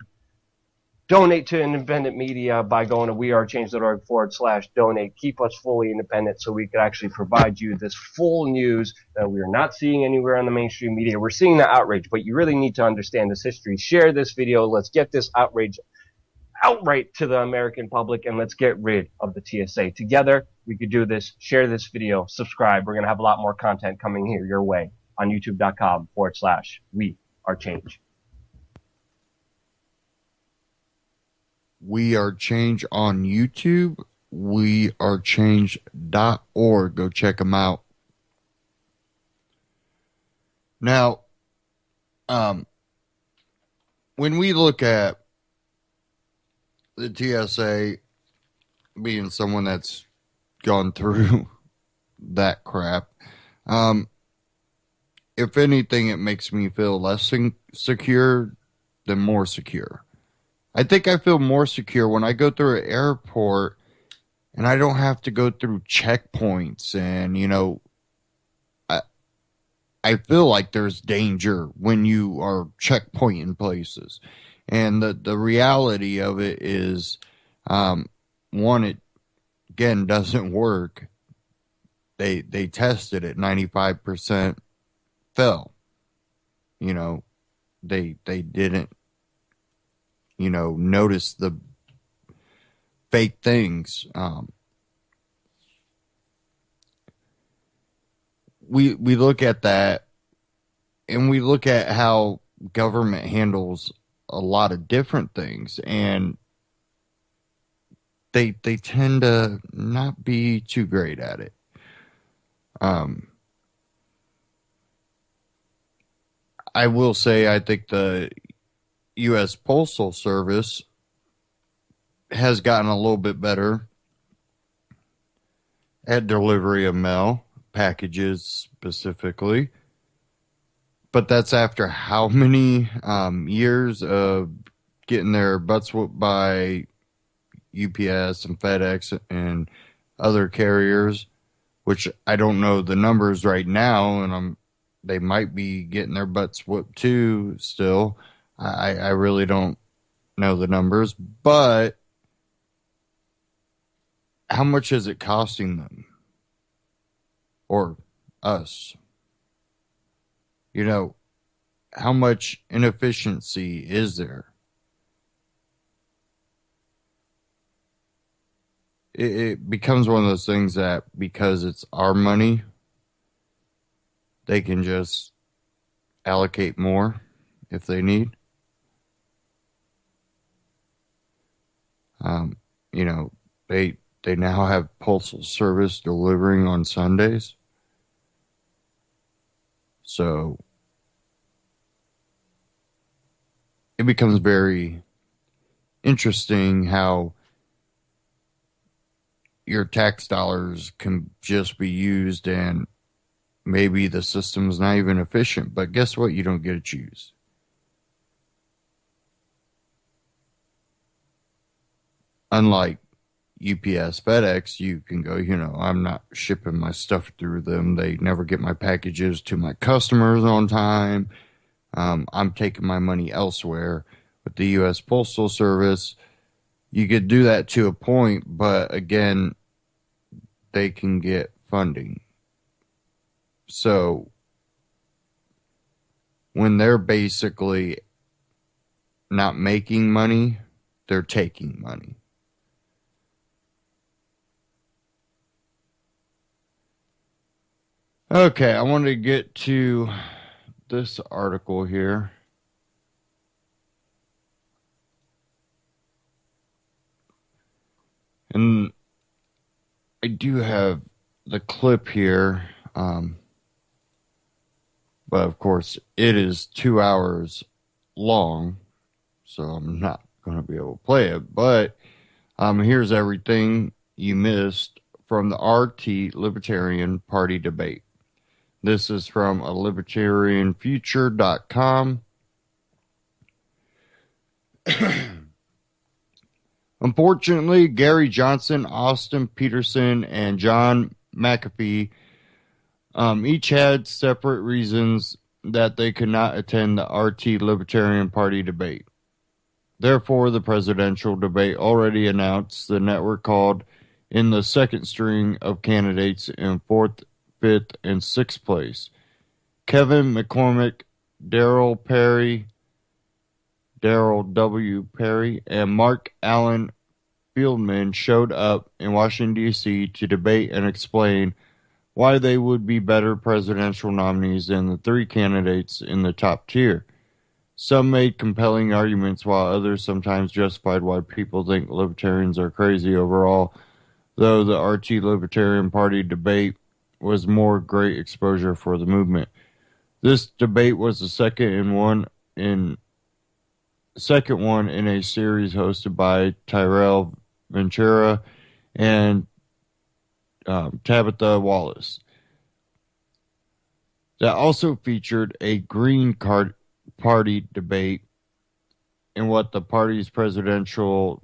Donate to independent media by going to wearechange.org/donate. Keep us fully independent so we can actually provide you this full news that we are not seeing anywhere on the mainstream media. We're seeing the outrage, but you really need to understand this history. Share this video. Let's get this outrage outright to the American public, and let's get rid of the TSA. Together, we could do this. Share this video. Subscribe. We're going to have a lot more content coming here your way on youtube.com/wearechange. We Are Change on YouTube. wearechange.org. Go check them out. Now, when we look at the TSA being someone that's gone through that crap, if anything, it makes me feel less secure than more secure. I think I feel more secure when I go through an airport and I don't have to go through checkpoints. And, you know, I feel like there's danger when you are checkpointing places. And the reality of it is, one, it, again, doesn't work. They tested it, 95% fell. You know, they didn't, you know, notice the fake things. We look at that, and we look at how government handles a lot of different things, and they tend to not be too great at it. I will say I think the U.S. Postal Service has gotten a little bit better at delivery of mail, packages specifically. But that's after how many years of getting their butts whooped by UPS and FedEx and other carriers, which I don't know the numbers right now, and they might be getting their butts whooped too still. I really don't know the numbers, but how much is it costing them? Or us? You know, how much inefficiency is there? It becomes one of those things that because it's our money, they can just allocate more if they need. You know, they now have postal service delivering on Sundays. So it becomes very interesting how your tax dollars can just be used and maybe the system's not even efficient, but guess what? You don't get to choose. Unlike UPS, FedEx, you can go, I'm not shipping my stuff through them. They never get my packages to my customers on time. I'm taking my money elsewhere. With the U.S. Postal Service, you could do that to a point, but again, they can get funding. So when they're basically not making money, they're taking money. Okay, I want to get to this article here. And I do have the clip here. But of course, it is 2 hours long, so I'm not going to be able to play it. But here's everything you missed from the RT Libertarian Party debate. This is from libertarianfuture.com. Unfortunately, Gary Johnson, Austin Peterson, and John McAfee each had separate reasons that they could not attend the RT Libertarian Party debate. Therefore, the presidential debate already announced the network called in the second string of candidates in 4th, 5th, and 6th place. Kevin McCormick, Daryl W. Perry, and Mark Allen Fieldman showed up in Washington, D.C. to debate and explain why they would be better presidential nominees than the three candidates in the top tier. Some made compelling arguments, while others sometimes justified why people think libertarians are crazy overall, though the RT Libertarian Party debate was more great exposure for the movement. This debate was the second one in a series hosted by Tyrell Ventura and Tabitha Wallace. That also featured a Green Card Party debate, and what the party's presidential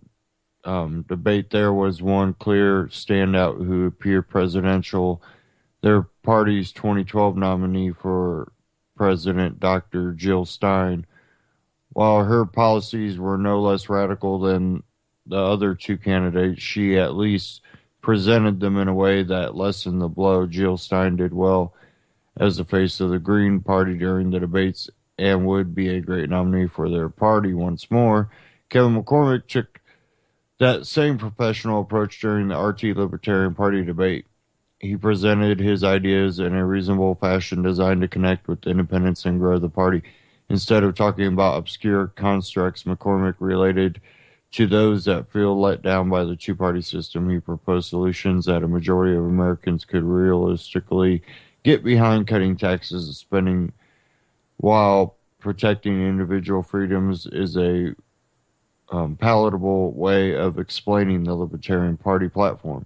debate there was one clear standout who appeared presidential. Their party's 2012 nominee for president, Dr. Jill Stein. While her policies were no less radical than the other two candidates, she at least presented them in a way that lessened the blow. Jill Stein did well as the face of the Green Party during the debates and would be a great nominee for their party once more. Kevin McCormick took that same professional approach during the RT Libertarian Party debate. He presented his ideas in a reasonable fashion designed to connect with independents and grow the party. Instead of talking about obscure constructs, McCormick related to those that feel let down by the two-party system. He proposed solutions that a majority of Americans could realistically get behind. Cutting taxes and spending while protecting individual freedoms is a palatable way of explaining the Libertarian Party platform.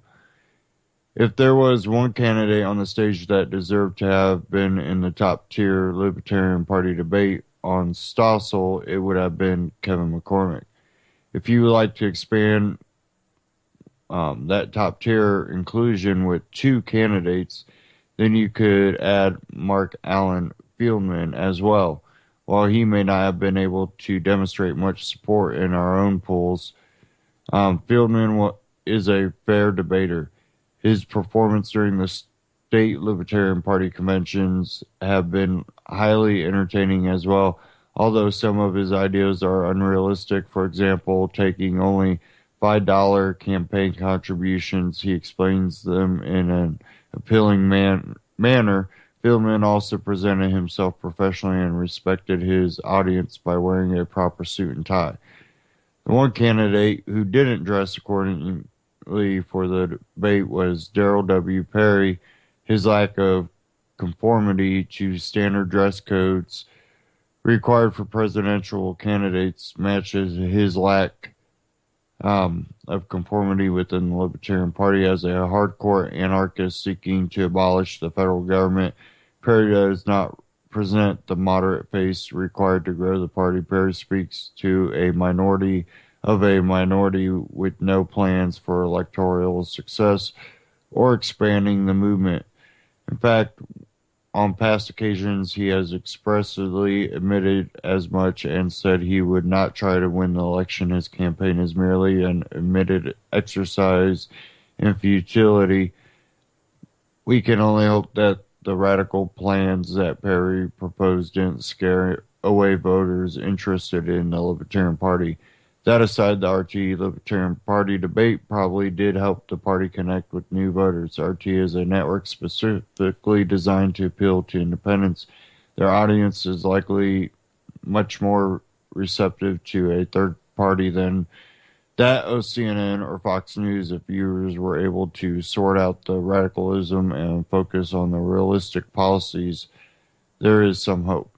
If there was one candidate on the stage that deserved to have been in the top tier Libertarian Party debate on Stossel, it would have been Kevin McCormick. If you would like to expand that top tier inclusion with 2 candidates, then you could add Mark Allen Fieldman as well. While he may not have been able to demonstrate much support in our own polls, Fieldman is a fair debater. His performance during the state Libertarian Party conventions have been highly entertaining as well, although some of his ideas are unrealistic. For example, taking only $5 campaign contributions, he explains them in an appealing manner. Fieldman also presented himself professionally and respected his audience by wearing a proper suit and tie. The one candidate who didn't dress accordingly for the debate was Darrell W. Perry. His lack of conformity to standard dress codes required for presidential candidates matches his lack of conformity within the Libertarian Party. As a hardcore anarchist seeking to abolish the federal government, Perry does not present the moderate pace required to grow the party. Perry speaks to a minority with no plans for electoral success or expanding the movement. In fact, on past occasions, he has expressly admitted as much and said he would not try to win the election. His campaign is merely an admitted exercise in futility. We can only hope that the radical plans that Perry proposed didn't scare away voters interested in the Libertarian Party. That aside, the RT Libertarian Party debate probably did help the party connect with new voters. RT is a network specifically designed to appeal to independents. Their audience is likely much more receptive to a third party than that of CNN or Fox News. If viewers were able to sort out the radicalism and focus on the realistic policies, there is some hope.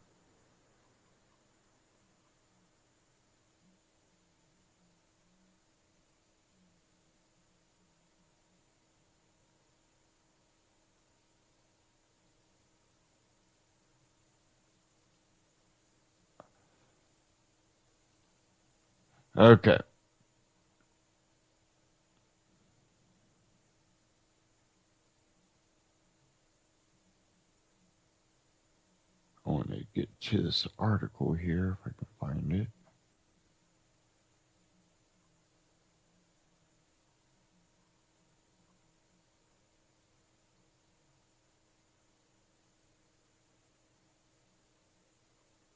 Okay. I want to get to this article here if I can find it.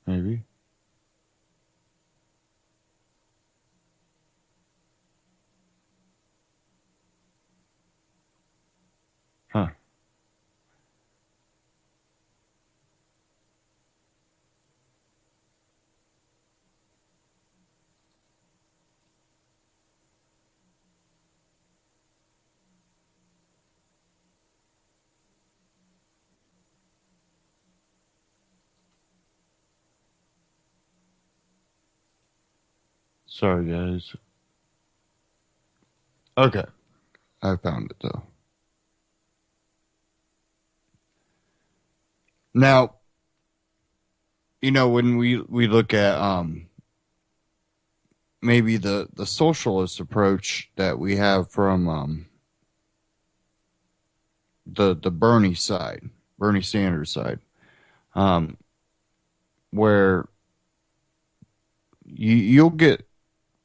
Maybe. Huh. Sorry, guys. Okay. I found it, though. Now, when we look at maybe the socialist approach that we have from the Bernie Sanders side, where you'll get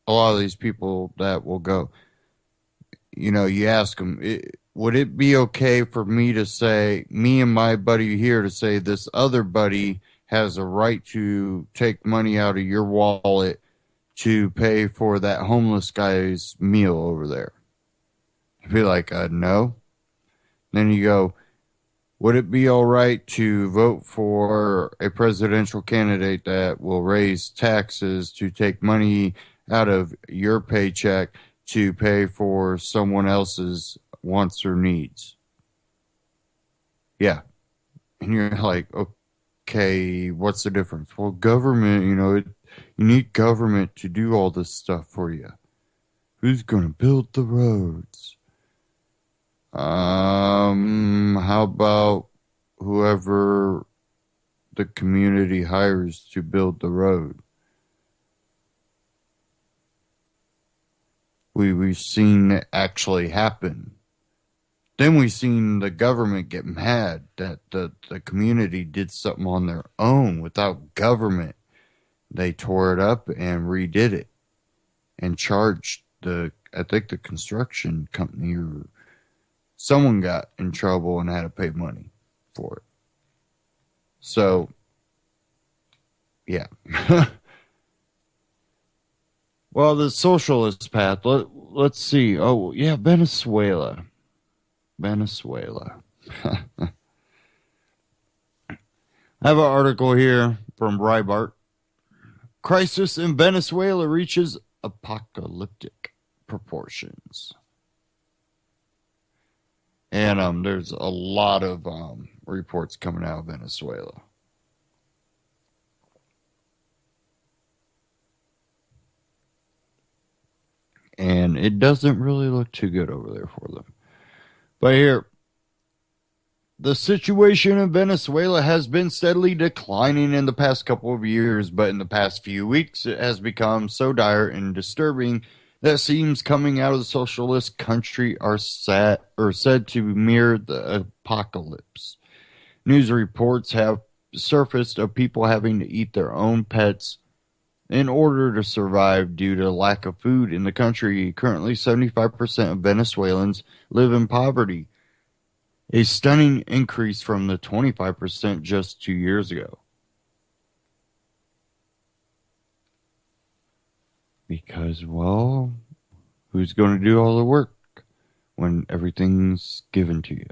a lot of these people that will go, you ask them, would it be okay for me and my buddy here to say this other buddy has a right to take money out of your wallet to pay for that homeless guy's meal over there? I'd be like, no. Then you go, would it be all right to vote for a presidential candidate that will raise taxes to take money out of your paycheck to pay for someone else's wants or needs? Yeah. And you're like, okay, what's the difference? Well, government, you need government to do all this stuff for you. Who's going to build the roads? How about whoever the community hires to build the road? We've seen it actually happen. Then we've seen the government get mad that the community did something on their own without government. They tore it up and redid it and charged I think the construction company or someone got in trouble and had to pay money for it. So, yeah. Well, the socialist path, let's see. Oh, yeah, Venezuela. I have an article here from Breitbart. Crisis in Venezuela reaches apocalyptic proportions. And there's a lot of reports coming out of Venezuela. And it doesn't really look too good over there for them. But here, the situation in Venezuela has been steadily declining in the past couple of years, but in the past few weeks, it has become so dire and disturbing that scenes coming out of the socialist country are said to mirror the apocalypse. News reports have surfaced of people having to eat their own pets in order to survive due to lack of food in the country. Currently, 75% of Venezuelans live in poverty, a stunning increase from the 25% just 2 years ago. Because, well, who's going to do all the work when everything's given to you?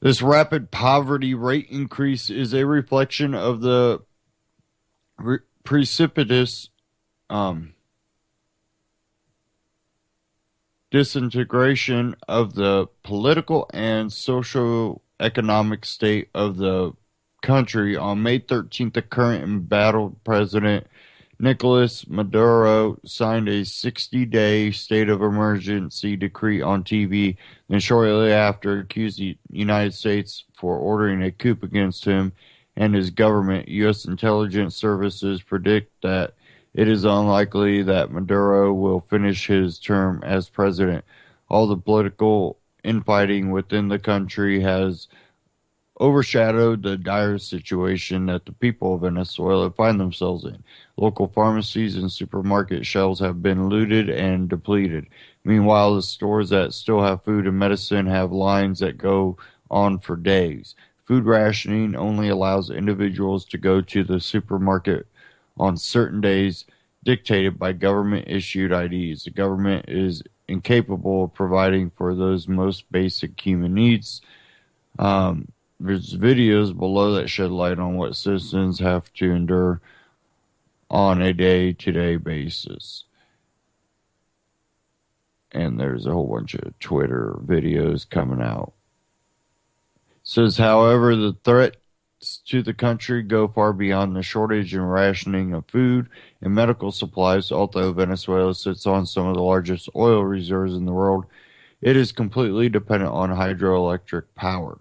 This rapid poverty rate increase is a reflection of the precipitous disintegration of the political and socio-economic state of the country. On May 13th, the current embattled president Nicolas Maduro signed a 60-day state of emergency decree on TV, then shortly after accused the United States for ordering a coup against him and his government. U.S. intelligence services predict that it is unlikely that Maduro will finish his term as president. All the political infighting within the country has overshadowed the dire situation that the people of Venezuela find themselves in. Local pharmacies and supermarket shelves have been looted and depleted. Meanwhile, the stores that still have food and medicine have lines that go on for days. Food rationing only allows individuals to go to the supermarket on certain days dictated by government-issued IDs. The government is incapable of providing for those most basic human needs. There's videos below that shed light on what citizens have to endure on a day-to-day basis. And there's a whole bunch of Twitter videos coming out. It says, however, the threats to the country go far beyond the shortage and rationing of food and medical supplies. Although Venezuela sits on some of the largest oil reserves in the world, it is completely dependent on hydroelectric power.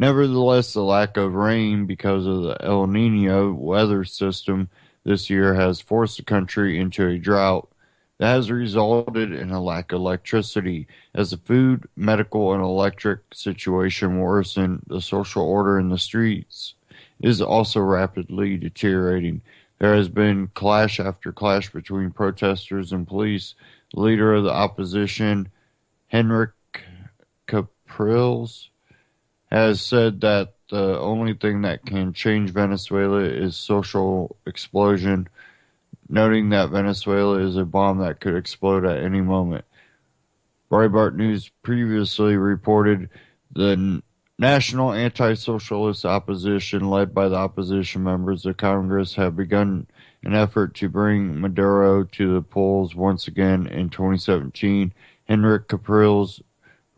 Nevertheless, the lack of rain because of the El Nino weather system this year has forced the country into a drought that has resulted in a lack of electricity. As the food, medical, and electric situation worsen, the social order in the streets is also rapidly deteriorating. There has been clash after clash between protesters and police. The leader of the opposition, Henrik Capriles, has said that the only thing that can change Venezuela is social explosion, noting that Venezuela is a bomb that could explode at any moment. Breitbart News previously reported the national anti-socialist opposition, led by the opposition members of Congress, have begun an effort to bring Maduro to the polls once again in 2017. Henrik Capriles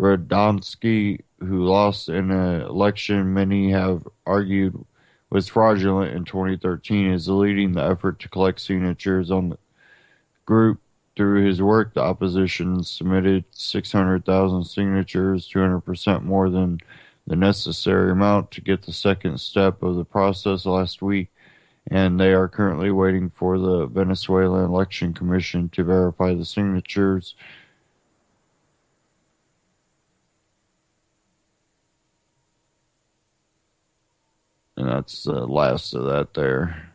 Radonsky, who lost in an election many have argued was fraudulent in 2013, is leading the effort to collect signatures on the group. Through his work, the opposition submitted 600,000 signatures, 200% more than the necessary amount to get the second step of the process last week. and they are currently waiting for the Venezuelan Election Commission to verify the signatures. And that's the last of that there.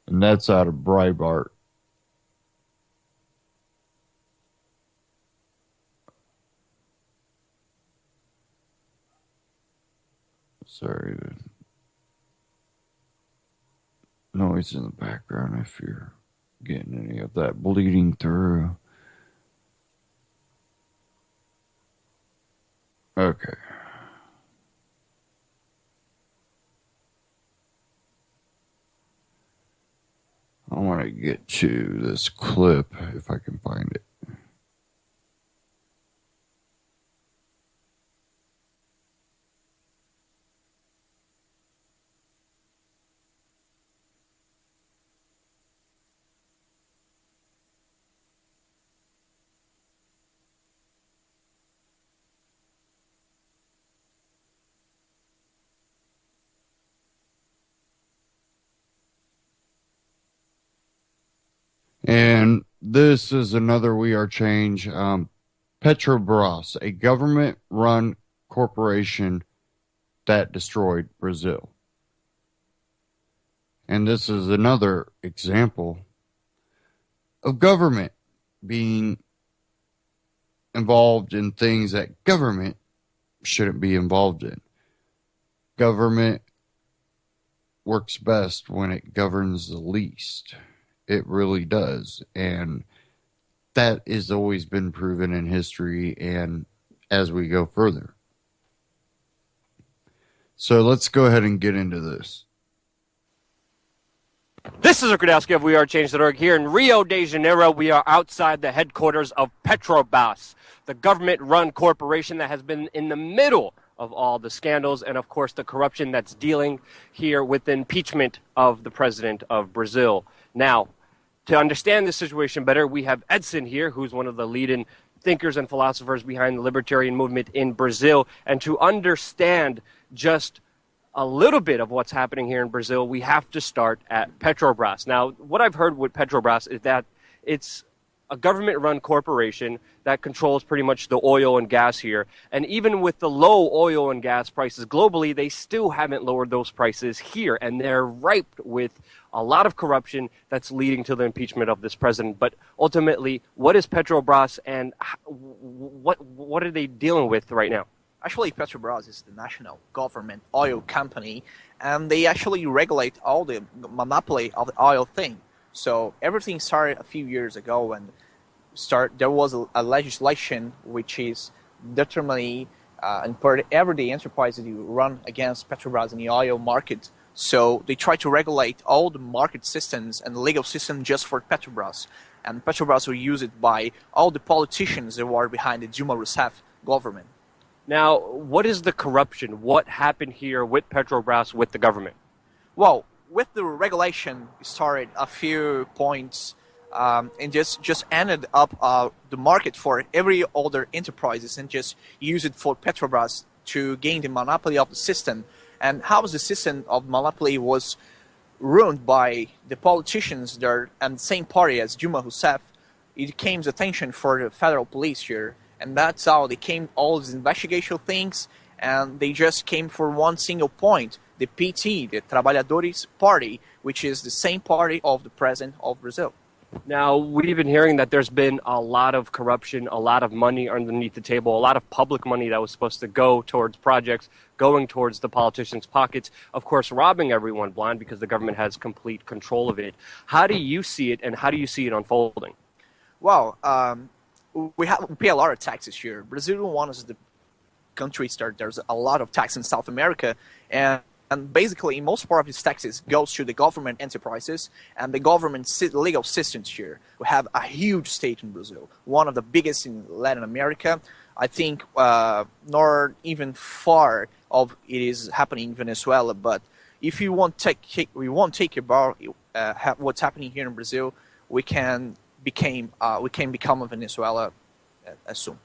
And that's out of Breitbart. Sorry, the noise in the background if you're getting any of that bleeding through. Okay. I want to get to this clip if I can find it. And this is another We Are Change. Petrobras, a government-run corporation that destroyed Brazil. And this is another example of government being involved in things that government shouldn't be involved in. Government works best when it governs the least. It really does. And that has always been proven in history and as we go further. So let's go ahead and get into this. This is Rick Radowski of WeAreChange.org here in Rio de Janeiro. We are outside the headquarters of Petrobras, the government-run corporation that has been in the middle of all the scandals and, of course, the corruption that's dealing here with the impeachment of the president of Brazil. Now, to understand this situation better, we have Edson here, who's one of the leading thinkers and philosophers behind the libertarian movement in Brazil. And to understand just a little bit of what's happening here in Brazil, we have to start at Petrobras. Now, what I've heard with Petrobras is that it's a government-run corporation that controls pretty much the oil and gas here. And even with the low oil and gas prices globally, they still haven't lowered those prices here. And they're ripe with a lot of corruption that's leading to the impeachment of this president. But ultimately, what is Petrobras and what are they dealing with right now? Actually, Petrobras is the national government oil company, and they actually regulate all the monopoly of the oil thing. So everything started a few years ago when there was a legislation which is determining and for everyday enterprise that you run against Petrobras in the oil market. So they try to regulate all the market systems and legal system just for Petrobras. And Petrobras will use it by all the politicians that were behind the Dilma Rousseff government. Now, what is the corruption? What happened here with Petrobras, with the government? Well, with the regulation, it started a few points and just ended up the market for every other enterprises and just use it for Petrobras to gain the monopoly of the system. And how the system of monopoly was ruined by the politicians there and the same party as Dilma Rousseff, it came attention for the federal police here. And that's how they came all these investigation things, and they just came for one single point, the PT, the Trabalhadores Party, which is the same party of the president of Brazil. Now, we've been hearing that there's been a lot of corruption, a lot of money underneath the table, a lot of public money that was supposed to go towards projects, going towards the politicians' pockets, of course, robbing everyone blind because the government has complete control of it. How do you see it, and how do you see it unfolding? Well, we pay a lot of taxes here. Brazil one of the countries there's a lot of tax in South America, and basically most part of these taxes goes to the government enterprises and the government legal systems here. We have a huge state in Brazil, one of the biggest in Latin America. I think not even far of it is happening in Venezuela. But if we won't take about what's happening here in Brazil, we can become a Venezuela as soon.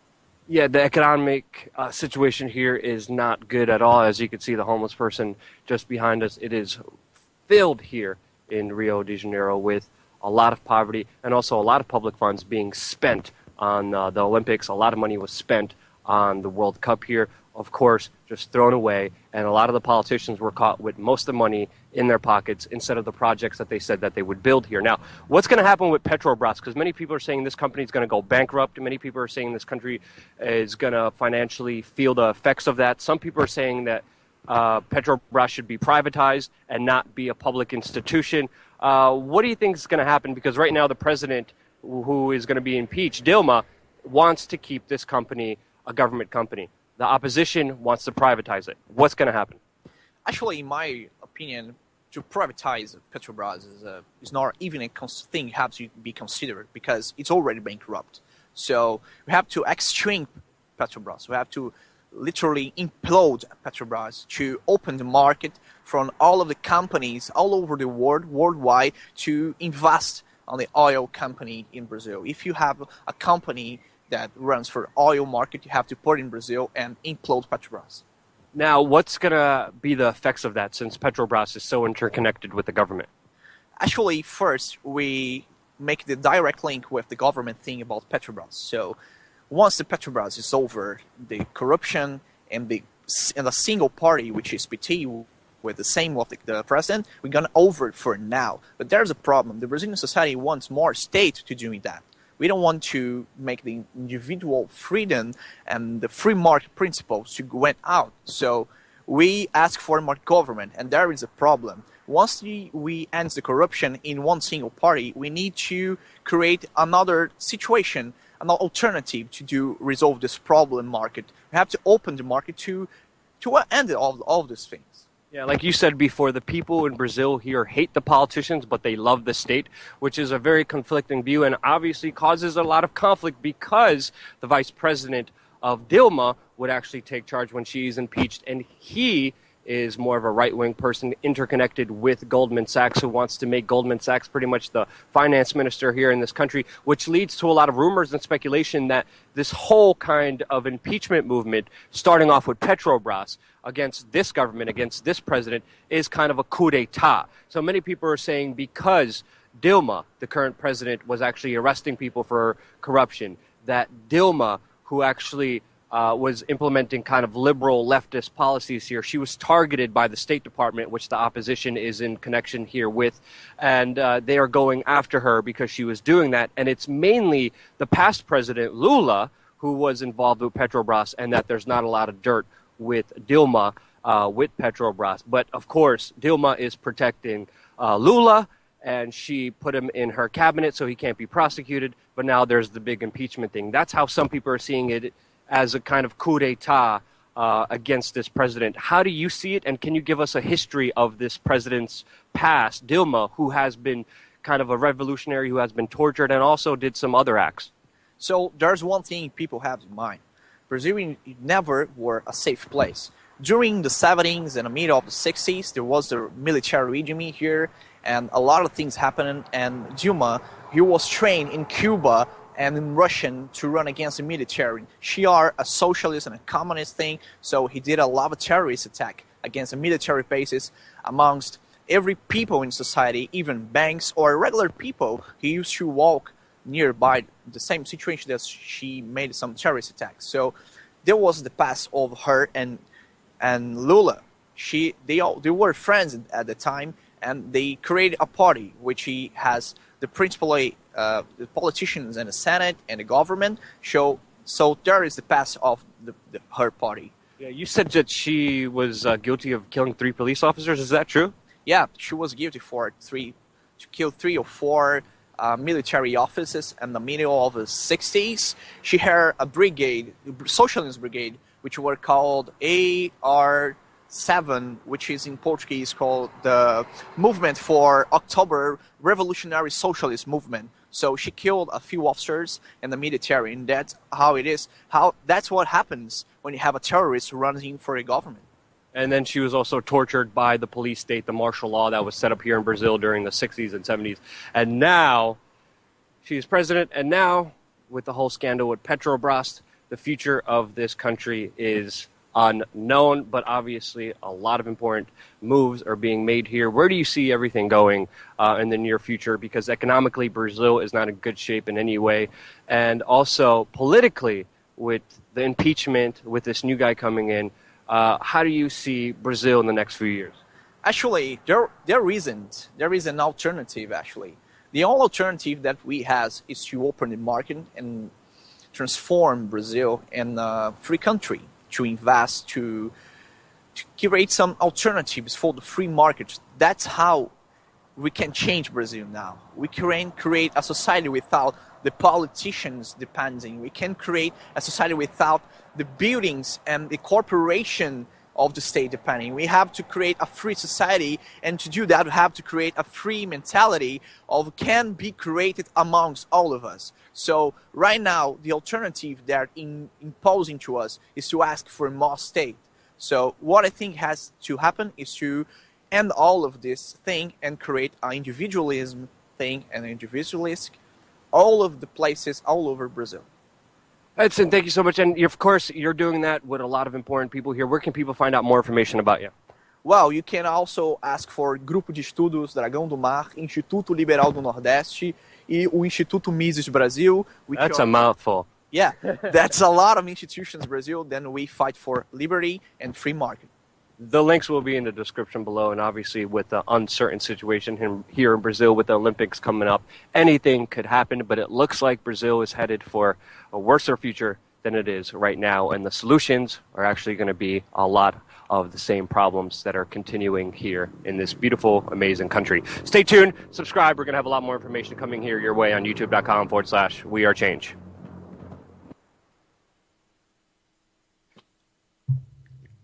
Yeah, the economic situation here is not good at all. As you can see, the homeless person just behind us, it is filled here in Rio de Janeiro with a lot of poverty and also a lot of public funds being spent on the Olympics. A lot of money was spent on the World Cup here, of course, just thrown away. And a lot of the politicians were caught with most of the money in their pockets instead of the projects that they said that they would build here. Now, what's going to happen with Petrobras? Because many people are saying this company is going to go bankrupt. Many people are saying this country is going to financially feel the effects of that. Some people are saying that Petrobras should be privatized and not be a public institution. What do you think is going to happen? Because right now the president, who is going to be impeached, Dilma, wants to keep this company a government company. The opposition wants to privatize it. What's going to happen? Actually, in my opinion, to privatize Petrobras is not even a thing have to be considered because it's already bankrupt. So we have to extinct Petrobras. We have to literally implode Petrobras to open the market from all of the companies all over the world, worldwide, to invest on the oil company in Brazil. If you have a company that runs for oil market, you have to put in Brazil and implode Petrobras. Now, what's going to be the effects of that since Petrobras is so interconnected with the government? Actually, first, we make the direct link with the government thing about Petrobras. So once the Petrobras is over, the corruption and the single party, which is PT, with the same with the president, we're going to over it for now. But there's a problem. The Brazilian society wants more state to doing that. We don't want to make the individual freedom and the free market principles to go out. So we ask for more government, and there is a problem. Once we end the corruption in one single party, we need to create another situation, an alternative to resolve this problem market. We have to open the market to end all these things. Yeah, like you said before, the people in Brazil here hate the politicians, but they love the state, which is a very conflicting view and obviously causes a lot of conflict because the vice president of Dilma would actually take charge when she's impeached, and he is more of a right-wing person interconnected with Goldman Sachs, who wants to make Goldman Sachs pretty much the finance minister here in this country, which leads to a lot of rumors and speculation that this whole kind of impeachment movement, starting off with Petrobras against this government, against this president, is kind of a coup d'etat. So many people are saying because Dilma, the current president, was actually arresting people for corruption, that Dilma, who actually was implementing kind of liberal leftist policies here. She was targeted by the State Department, which the opposition is in connection here with, and they are going after her because she was doing that. And it's mainly the past president, Lula, who was involved with Petrobras, and that there's not a lot of dirt with Dilma, with Petrobras. But, of course, Dilma is protecting Lula, and she put him in her cabinet so he can't be prosecuted. But now there's the big impeachment thing. That's how some people are seeing it, as a kind of coup d'etat against this president. How do you see it, and can you give us a history of this president's past, Dilma, who has been kind of a revolutionary, who has been tortured, and also did some other acts? So there's one thing people have in mind. Brazil never were a safe place. During the 70s and the middle of the 60s, there was the military regime here, and a lot of things happened, and Dilma, he was trained in Cuba and in Russian to run against the military. She are a socialist and a communist thing, so he did a lot of terrorist attack against the military bases amongst every people in society, even banks or regular people. He used to walk nearby the same situation that she made some terrorist attacks. So there was the past of her and Lula. They were friends at the time, and they created a party which he has the principally the politicians and the Senate and the government show. So there is the past of her party. Yeah, you said that she was guilty of killing 3 police officers. Is that true? Yeah, she was guilty to kill 3 or 4 military officers in the middle of the 60s. She had a brigade, socialist brigade, which were called AR7, which is in Portuguese called the Movement for October Revolutionary Socialist Movement. So she killed a few officers in the military, and that's how it is. That's what happens when you have a terrorist running for a government. And then she was also tortured by the police state, the martial law that was set up here in Brazil during the 60s and 70s. And now she's president, and now with the whole scandal with Petrobras, the future of this country is unknown, but obviously a lot of important moves are being made here. Where do you see everything going in the near future? Because economically, Brazil is not in good shape in any way. And also politically, with the impeachment, with this new guy coming in, how do you see Brazil in the next few years? Actually, there isn't. There is an alternative, actually. The only alternative that we have is to open the market and transform Brazil in a free country, to invest, to create some alternatives for the free market. That's how we can change Brazil now. We can create a society without the politicians depending. We can create a society without the buildings and the corporation of the state depending. We have to create a free society, and to do that we have to create a free mentality of can be created amongst all of us. So right now the alternative they're imposing to us is to ask for more state. So what I think has to happen is to end all of this thing and create an individualism thing and individualist all of the places all over Brazil. Edson, thank you so much. And of course, you're doing that with a lot of important people here. Where can people find out more information about you? Well, you can also ask for Grupo de Estudos Dragão do Mar, Instituto Liberal do Nordeste, e o Instituto Mises Brasil. That's a mouthful. Yeah, that's a lot of institutions in Brazil. Then we fight for liberty and free market. The links will be in the description below, and obviously with the uncertain situation here in Brazil with the Olympics coming up, anything could happen, but it looks like Brazil is headed for a worse future than it is right now, and the solutions are actually going to be a lot of the same problems that are continuing here in this beautiful, amazing country. Stay tuned, subscribe, we're going to have a lot more information coming here your way on youtube.com/wearechange.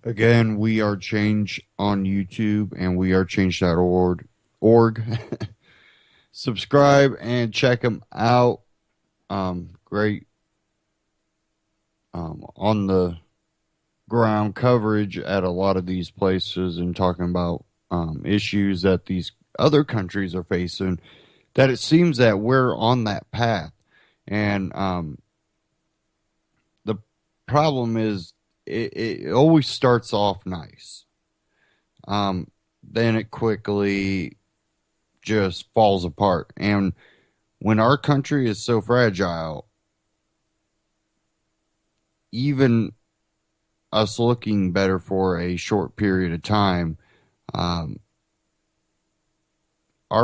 Again, We Are Change on YouTube and wearechange.org. Subscribe and check them out. Great on the ground coverage at a lot of these places and talking about issues that these other countries are facing, that it seems that we're on that path. And the problem is it always starts off nice. Then it quickly just falls apart. And when our country is so fragile, even us looking better for a short period of time, our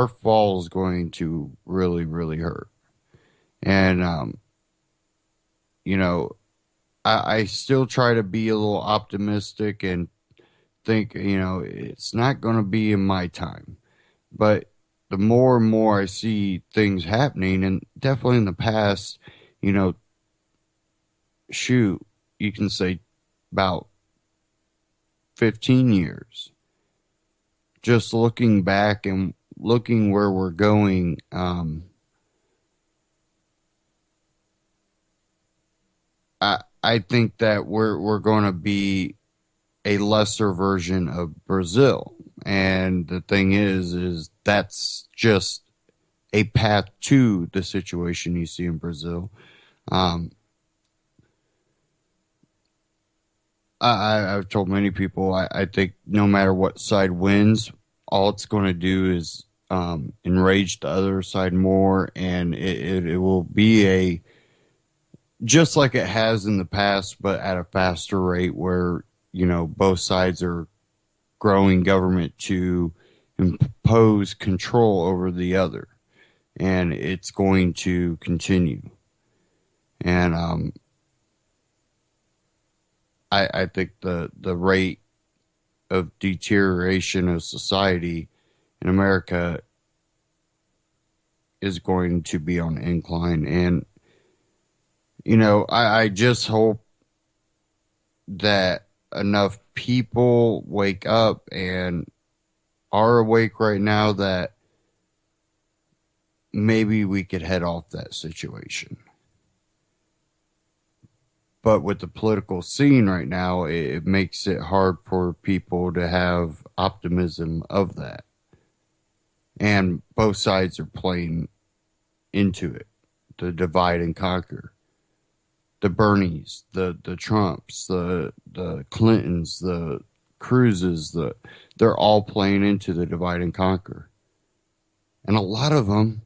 fall is going to really, really hurt. And, I still try to be a little optimistic and think, it's not going to be in my time. But the more and more I see things happening, and definitely in the past, you can say about 15 years, just looking back and looking where we're going, I think that we're going to be a lesser version of Brazil. And the thing is that's just a path to the situation you see in Brazil. I've told many people, I think no matter what side wins, all it's going to do is enrage the other side more, and it will be just like it has in the past, but at a faster rate where, both sides are growing government to impose control over the other. And it's going to continue. And I think the rate of deterioration of society in America is going to be on incline. And I just hope that enough people wake up and are awake right now that maybe we could head off that situation. But with the political scene right now, it makes it hard for people to have optimism of that. And both sides are playing into it, to divide and conquer. the Bernies, the Trumps, the Clintons, the Cruzes, they're all playing into the divide and conquer. And a lot of them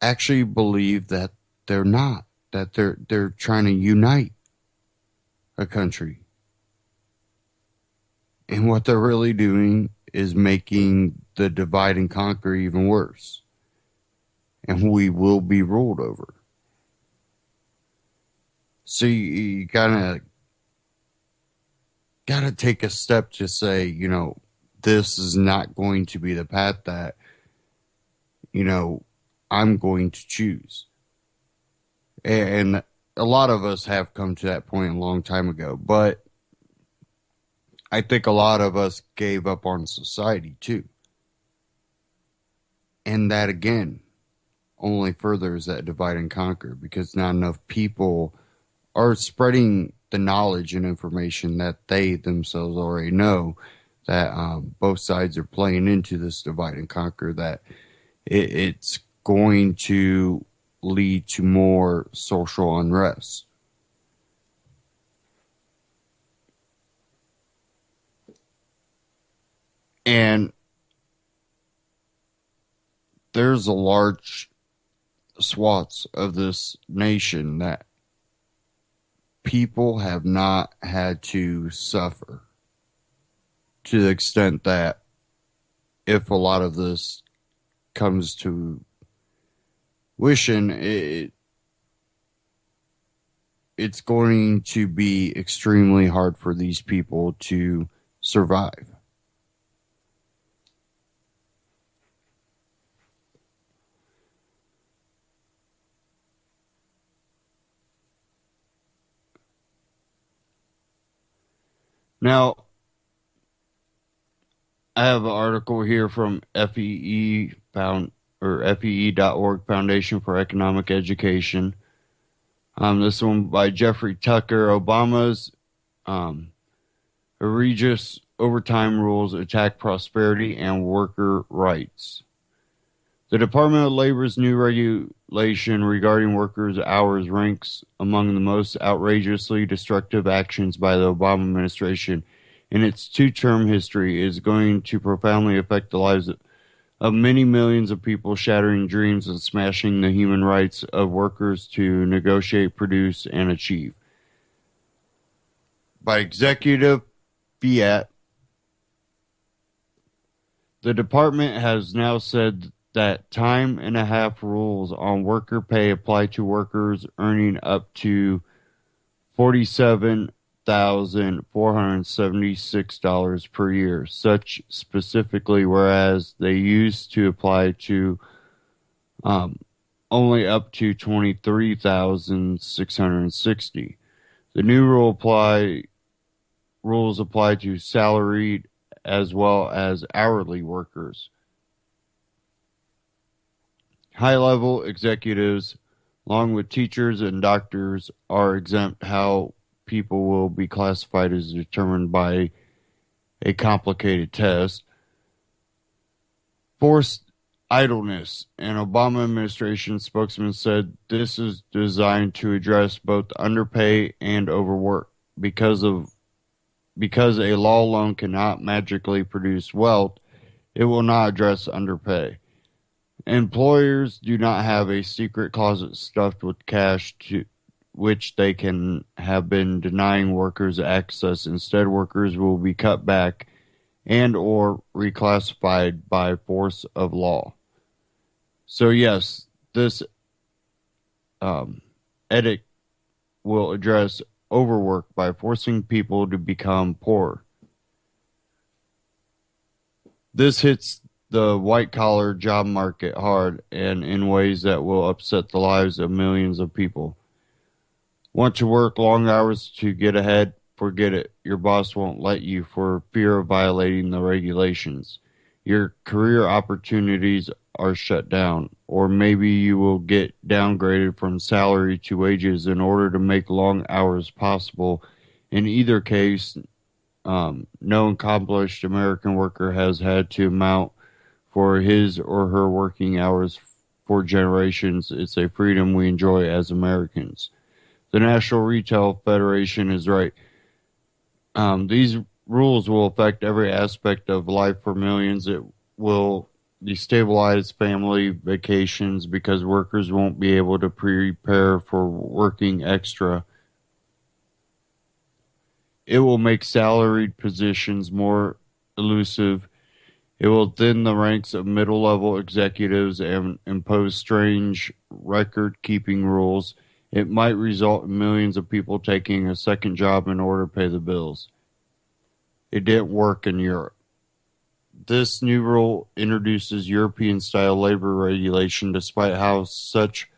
actually believe that they're not, that they're trying to unite a country. And what they're really doing is making the divide and conquer even worse. And we will be ruled over. So you gotta take a step to say, you know, this is not going to be the path that, you know, I'm going to choose. And a lot of us have come to that point a long time ago, but I think a lot of us gave up on society too. And that again only furthers that divide and conquer, because not enough people are spreading the knowledge and information that they themselves already know, that both sides are playing into this divide and conquer, that it's going to lead to more social unrest. And there's a large swaths of this nation that people have not had to suffer, to the extent that if a lot of this comes to wishing, it's going to be extremely hard for these people to survive. Now, I have an article here from FEE.org, Foundation for Economic Education. This one by Jeffrey Tucker. Obama's egregious overtime rules attack prosperity and worker rights. The Department of Labor's new regulation regarding workers' hours ranks among the most outrageously destructive actions by the Obama administration in its two-term history. Is going to profoundly affect the lives of many millions of people, shattering dreams and smashing the human rights of workers to negotiate, produce, and achieve. By executive fiat, the department has now said that time and a half rules on worker pay apply to workers earning up to $47,476 per year, such specifically, whereas they used to apply to only up to $23,660. The new rules apply to salaried as well as hourly workers. High-level executives, along with teachers and doctors, are exempt. How people will be classified is determined by a complicated test. Forced idleness. An Obama administration spokesman said this is designed to address both underpay and overwork. Because a law alone cannot magically produce wealth, it will not address underpay. Employers do not have a secret closet stuffed with cash to which they can have been denying workers access. Instead, workers will be cut back and or reclassified by force of law. So yes, this edict will address overwork by forcing people to become poor. This hits the white-collar job market hard and in ways that will upset the lives of millions of people. Want to work long hours to get ahead? Forget it. Your boss won't let you for fear of violating the regulations. Your career opportunities are shut down, or maybe you will get downgraded from salary to wages in order to make long hours possible. In either case, no accomplished American worker has had to amount for his or her working hours for generations. It's a freedom we enjoy as Americans. The National Retail Federation is right. These rules will affect every aspect of life for millions. It will destabilize family vacations because workers won't be able to prepare for working extra. It will make salaried positions more elusive. It will thin the ranks of middle-level executives and impose strange record-keeping rules. It might result in millions of people taking a second job in order to pay the bills. It didn't work in Europe. This new rule introduces European-style labor regulation despite how such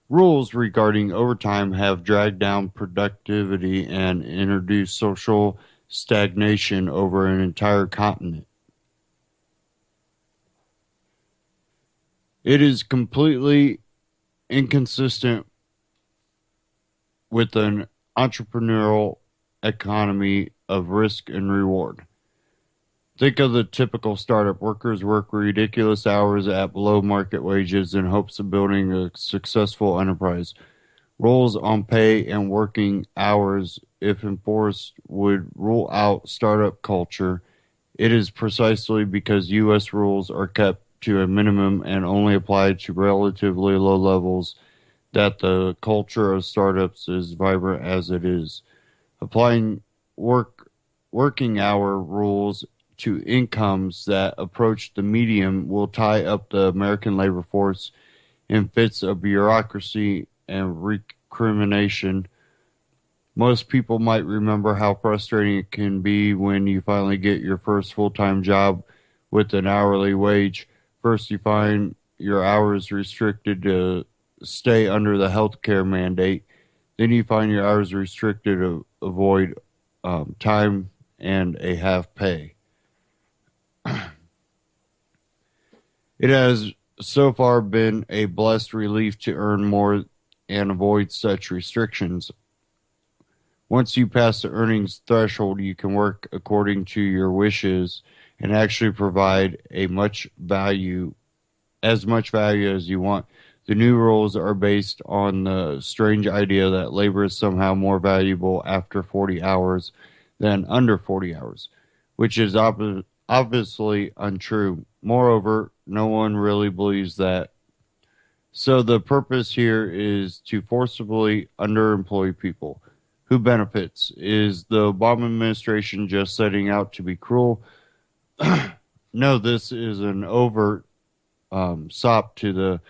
rules regarding overtime have dragged down productivity and introduced social stagnation over an entire continent. It is completely inconsistent with an entrepreneurial economy of risk and reward. Think of the typical startup. Workers work ridiculous hours at below market wages in hopes of building a successful enterprise. Rules on pay and working hours, if enforced, would rule out startup culture. It is precisely because U.S. rules are kept to a minimum and only applied to relatively low levels that the culture of startups is vibrant as it is. Applying working hour rules to incomes that approach the median will tie up the American labor force in fits of bureaucracy and recrimination. Most people might remember how frustrating it can be when you finally get your first full-time job with an hourly wage. First, you find your hours restricted to stay under the healthcare mandate. Then you find your hours restricted to avoid time and a half pay. It has so far been a blessed relief to earn more and avoid such restrictions. Once you pass the earnings threshold, you can work according to your wishes and actually provide as much value as you want. The new rules are based on the strange idea that labor is somehow more valuable after 40 hours than under 40 hours, which is obviously untrue. Moreover, no one really believes that. So the purpose here is to forcibly underemploy people. Who benefits? Is the Obama administration just setting out to be cruel? No, this is an overt sop to the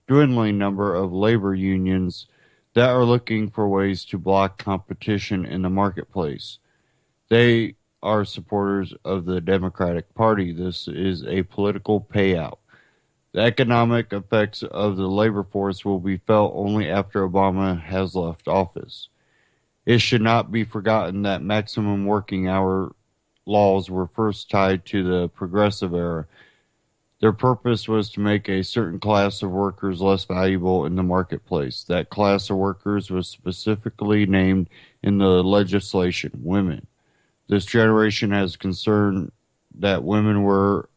dwindling number of labor unions that are looking for ways to block competition in the marketplace. They are supporters of the Democratic Party. This is a political payout. The economic effects of the labor force will be felt only after Obama has left office. It should not be forgotten that maximum working hour laws were first tied to the Progressive era. Their purpose was to make a certain class of workers less valuable in the marketplace. That class of workers was specifically named in the legislation, women. This generation has concern that women were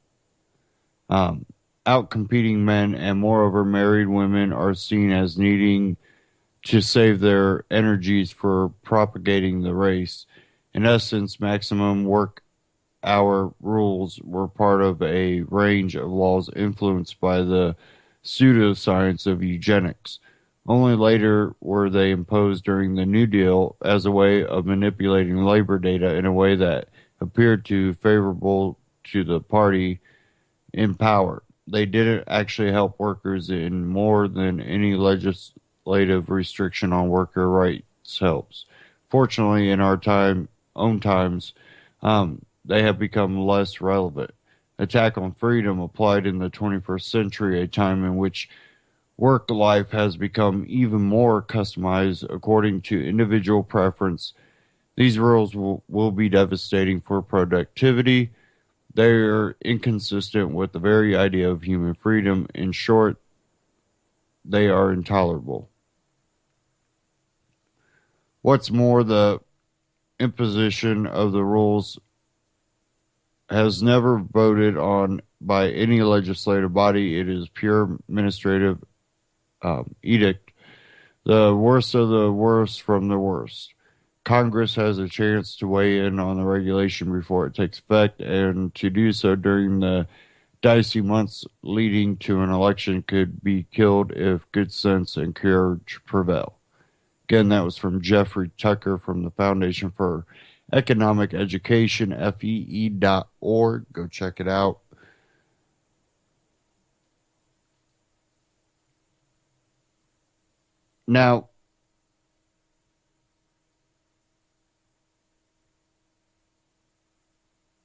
outcompeting men, and moreover, married women are seen as needing to save their energies for propagating the race. In essence, maximum work hour rules were part of a range of laws influenced by the pseudoscience of eugenics. Only later were they imposed during the New Deal as a way of manipulating labor data in a way that appeared to favorable to the party in power. They didn't actually help workers in more than any legislative restriction on worker rights helps. Fortunately, in our own times, they have become less relevant. Attack on freedom applied in the 21st century, a time in which work life has become even more customized according to individual preference. These rules will be devastating for productivity. They are inconsistent with the very idea of human freedom. In short, they are intolerable. What's more, the imposition of the rules has never voted on by any legislative body. It is pure administrative edict The worst of the worst from the worst. Congress has a chance to weigh in on the regulation before it takes effect, and to do so during the dicey months leading to an election could be killed if good sense and courage prevail. Again, that was from Jeffrey Tucker from the Foundation for Economic Education, FEE.org. Go check it out. Now,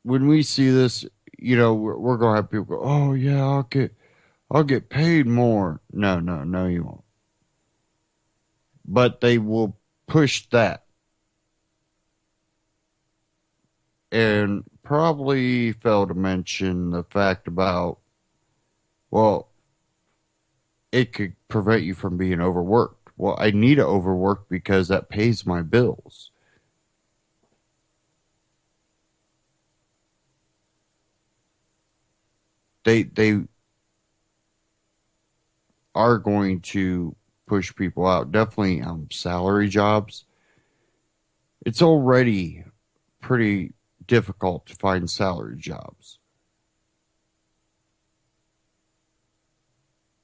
when we see this, we're going to have people go, "Oh yeah, I'll get paid more." No, you won't. But they will push that, and probably fail to mention the fact about, well, it could prevent you from being overworked. Well, I need to overwork because that pays my bills. They are going to push people out. Definitely salary jobs. It's already pretty difficult to find salary jobs.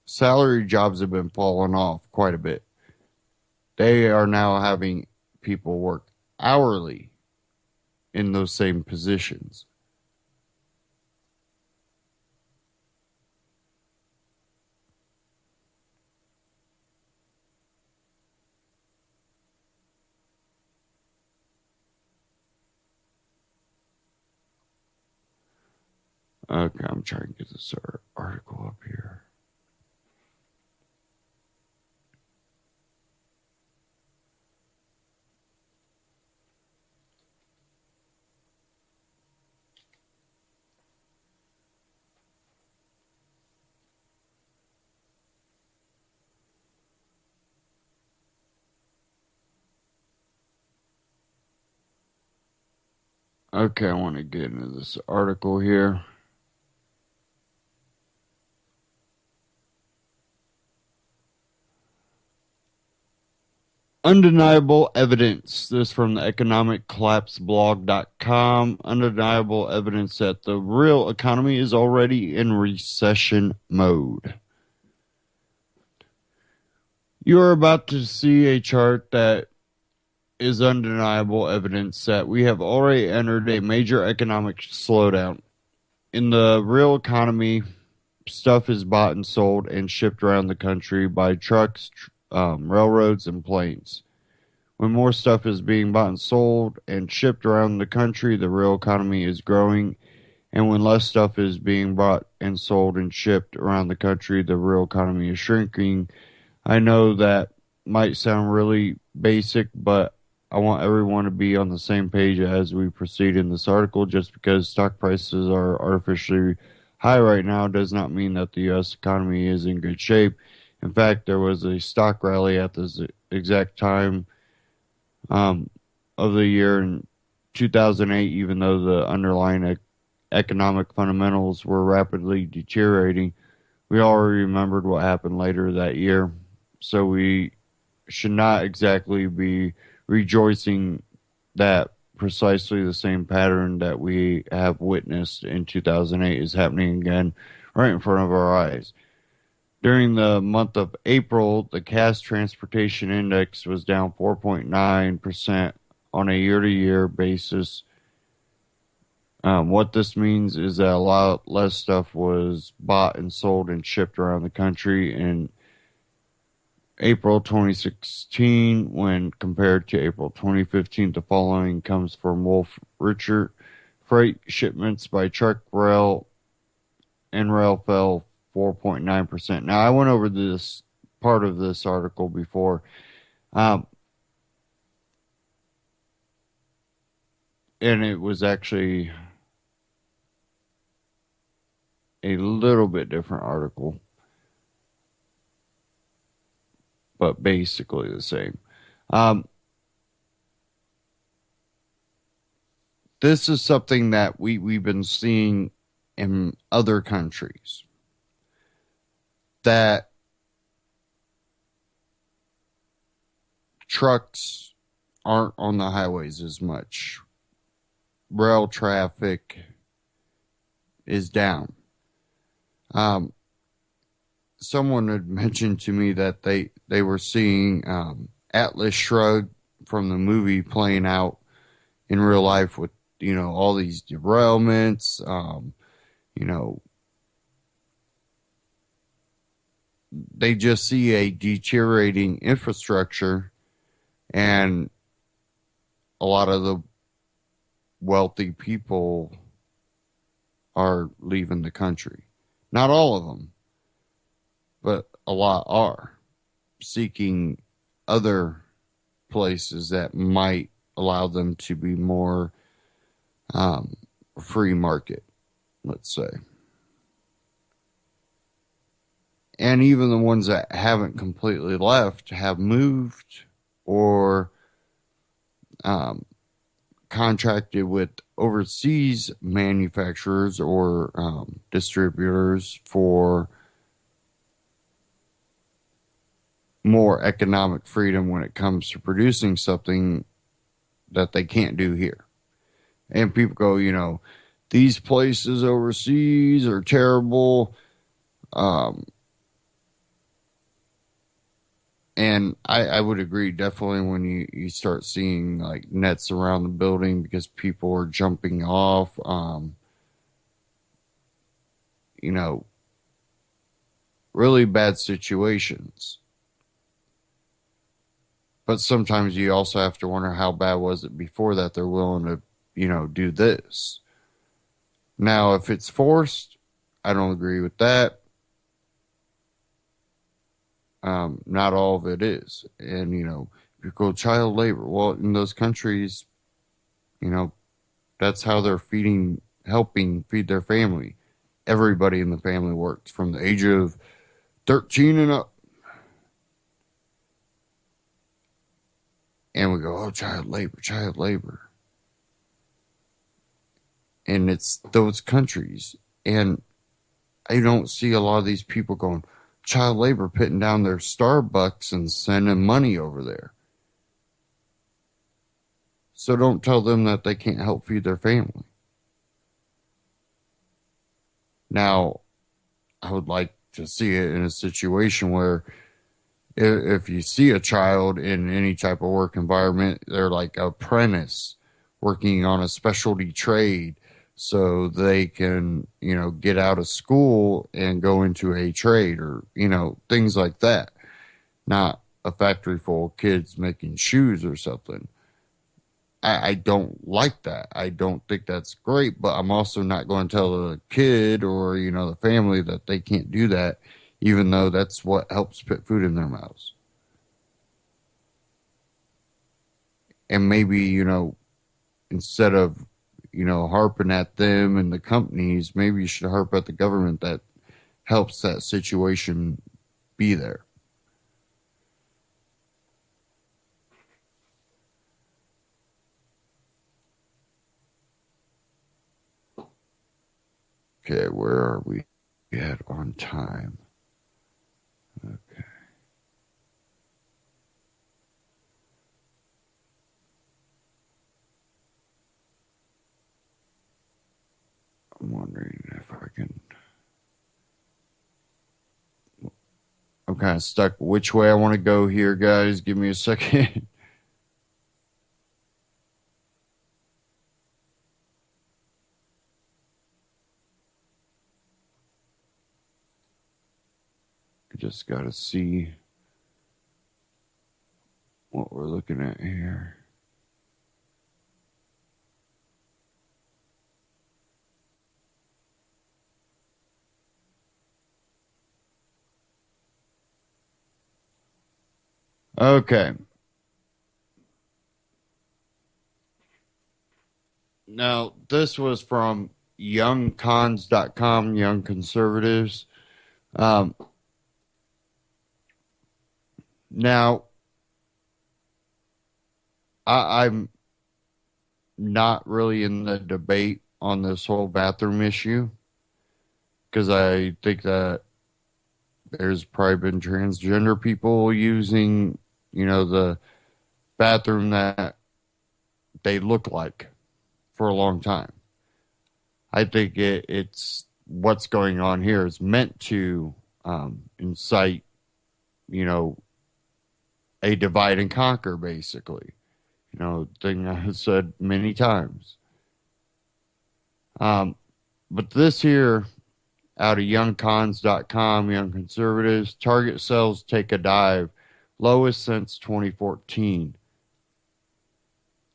Salary jobs have been falling off quite a bit. They are now having people work hourly in those same positions. Okay, I'm trying to get this article up here. Okay, I want to get into this article here. Undeniable evidence. This from the economiccollapseblog.com. Undeniable evidence that the real economy is already in recession mode. You are about to see a chart that is undeniable evidence that we have already entered a major economic slowdown. In the real economy, stuff is bought and sold and shipped around the country by trucks, railroads, and planes. When more stuff is being bought and sold and shipped around the country, the real economy is growing. And when less stuff is being bought and sold and shipped around the country, the real economy is shrinking. I know that might sound really basic, but I want everyone to be on the same page as we proceed in this article. Just because stock prices are artificially high right now does not mean that the U.S. economy is in good shape. In fact, there was a stock rally at this exact time of the year in 2008, even though the underlying economic fundamentals were rapidly deteriorating. We already remembered what happened later that year, so we should not exactly be rejoicing that precisely the same pattern that we have witnessed in 2008 is happening again right in front of our eyes. During the month of April, the cash transportation index was down 4.9% on a year-to-year basis. What this means is that a lot less stuff was bought and sold and shipped around the country in April 2016 when compared to April 2015. The following comes from Wolf Richard. Freight shipments by truck, rail, and rail fell 4.9%. Now, I went over this part of this article before. And it was actually a little bit different article, but basically the same. This is something that we've been seeing in other countries, that trucks aren't on the highways as much. Rail traffic is down. Someone had mentioned to me that they were seeing Atlas Shrugged from the movie playing out in real life with, all these derailments, they just see a deteriorating infrastructure, and a lot of the wealthy people are leaving the country. Not all of them, but a lot are seeking other places that might allow them to be more free market, let's say. And even the ones that haven't completely left have moved or contracted with overseas manufacturers or distributors for more economic freedom when it comes to producing something that they can't do here. And people go, these places overseas are terrible. And I would agree definitely when you start seeing like nets around the building because people are jumping off, really bad situations. But sometimes you also have to wonder how bad was it before that they're willing to, do this. Now, if it's forced, I don't agree with that. Not all of it is. And, if you go child labor, well, in those countries, that's how they're helping feed their family. Everybody in the family works from the age of 13 and up. And we go, oh, child labor, child labor. And it's those countries. And I don't see a lot of these people going, child labor, putting down their Starbucks and sending money over there. So don't tell them that they can't help feed their family. Now, I would like to see it in a situation where if you see a child in any type of work environment, they're like an apprentice working on a specialty trade so they can, get out of school and go into a trade or, things like that. Not a factory full of kids making shoes or something. I don't like that. I don't think that's great, but I'm also not going to tell the kid or, the family that they can't do that, even though that's what helps put food in their mouths. And maybe, instead of, harping at them and the companies, maybe you should harp at the government that helps that situation be there. Okay, where are we at on time? Okay. I'm wondering if I can... I'm kind of stuck which way I want to go here, guys. Give me a second. I just got to see what we're looking at here. Okay. Now, this was from youngcons.com, Young Conservatives. Now, I'm not really in the debate on this whole bathroom issue because I think that there's probably been transgender people using, the bathroom that they look like for a long time. I think it's what's going on here is meant to incite, a divide and conquer, basically. Thing I have said many times. But this here, out of youngcons.com, Young Conservatives, Target sales take a dive, lowest since 2014.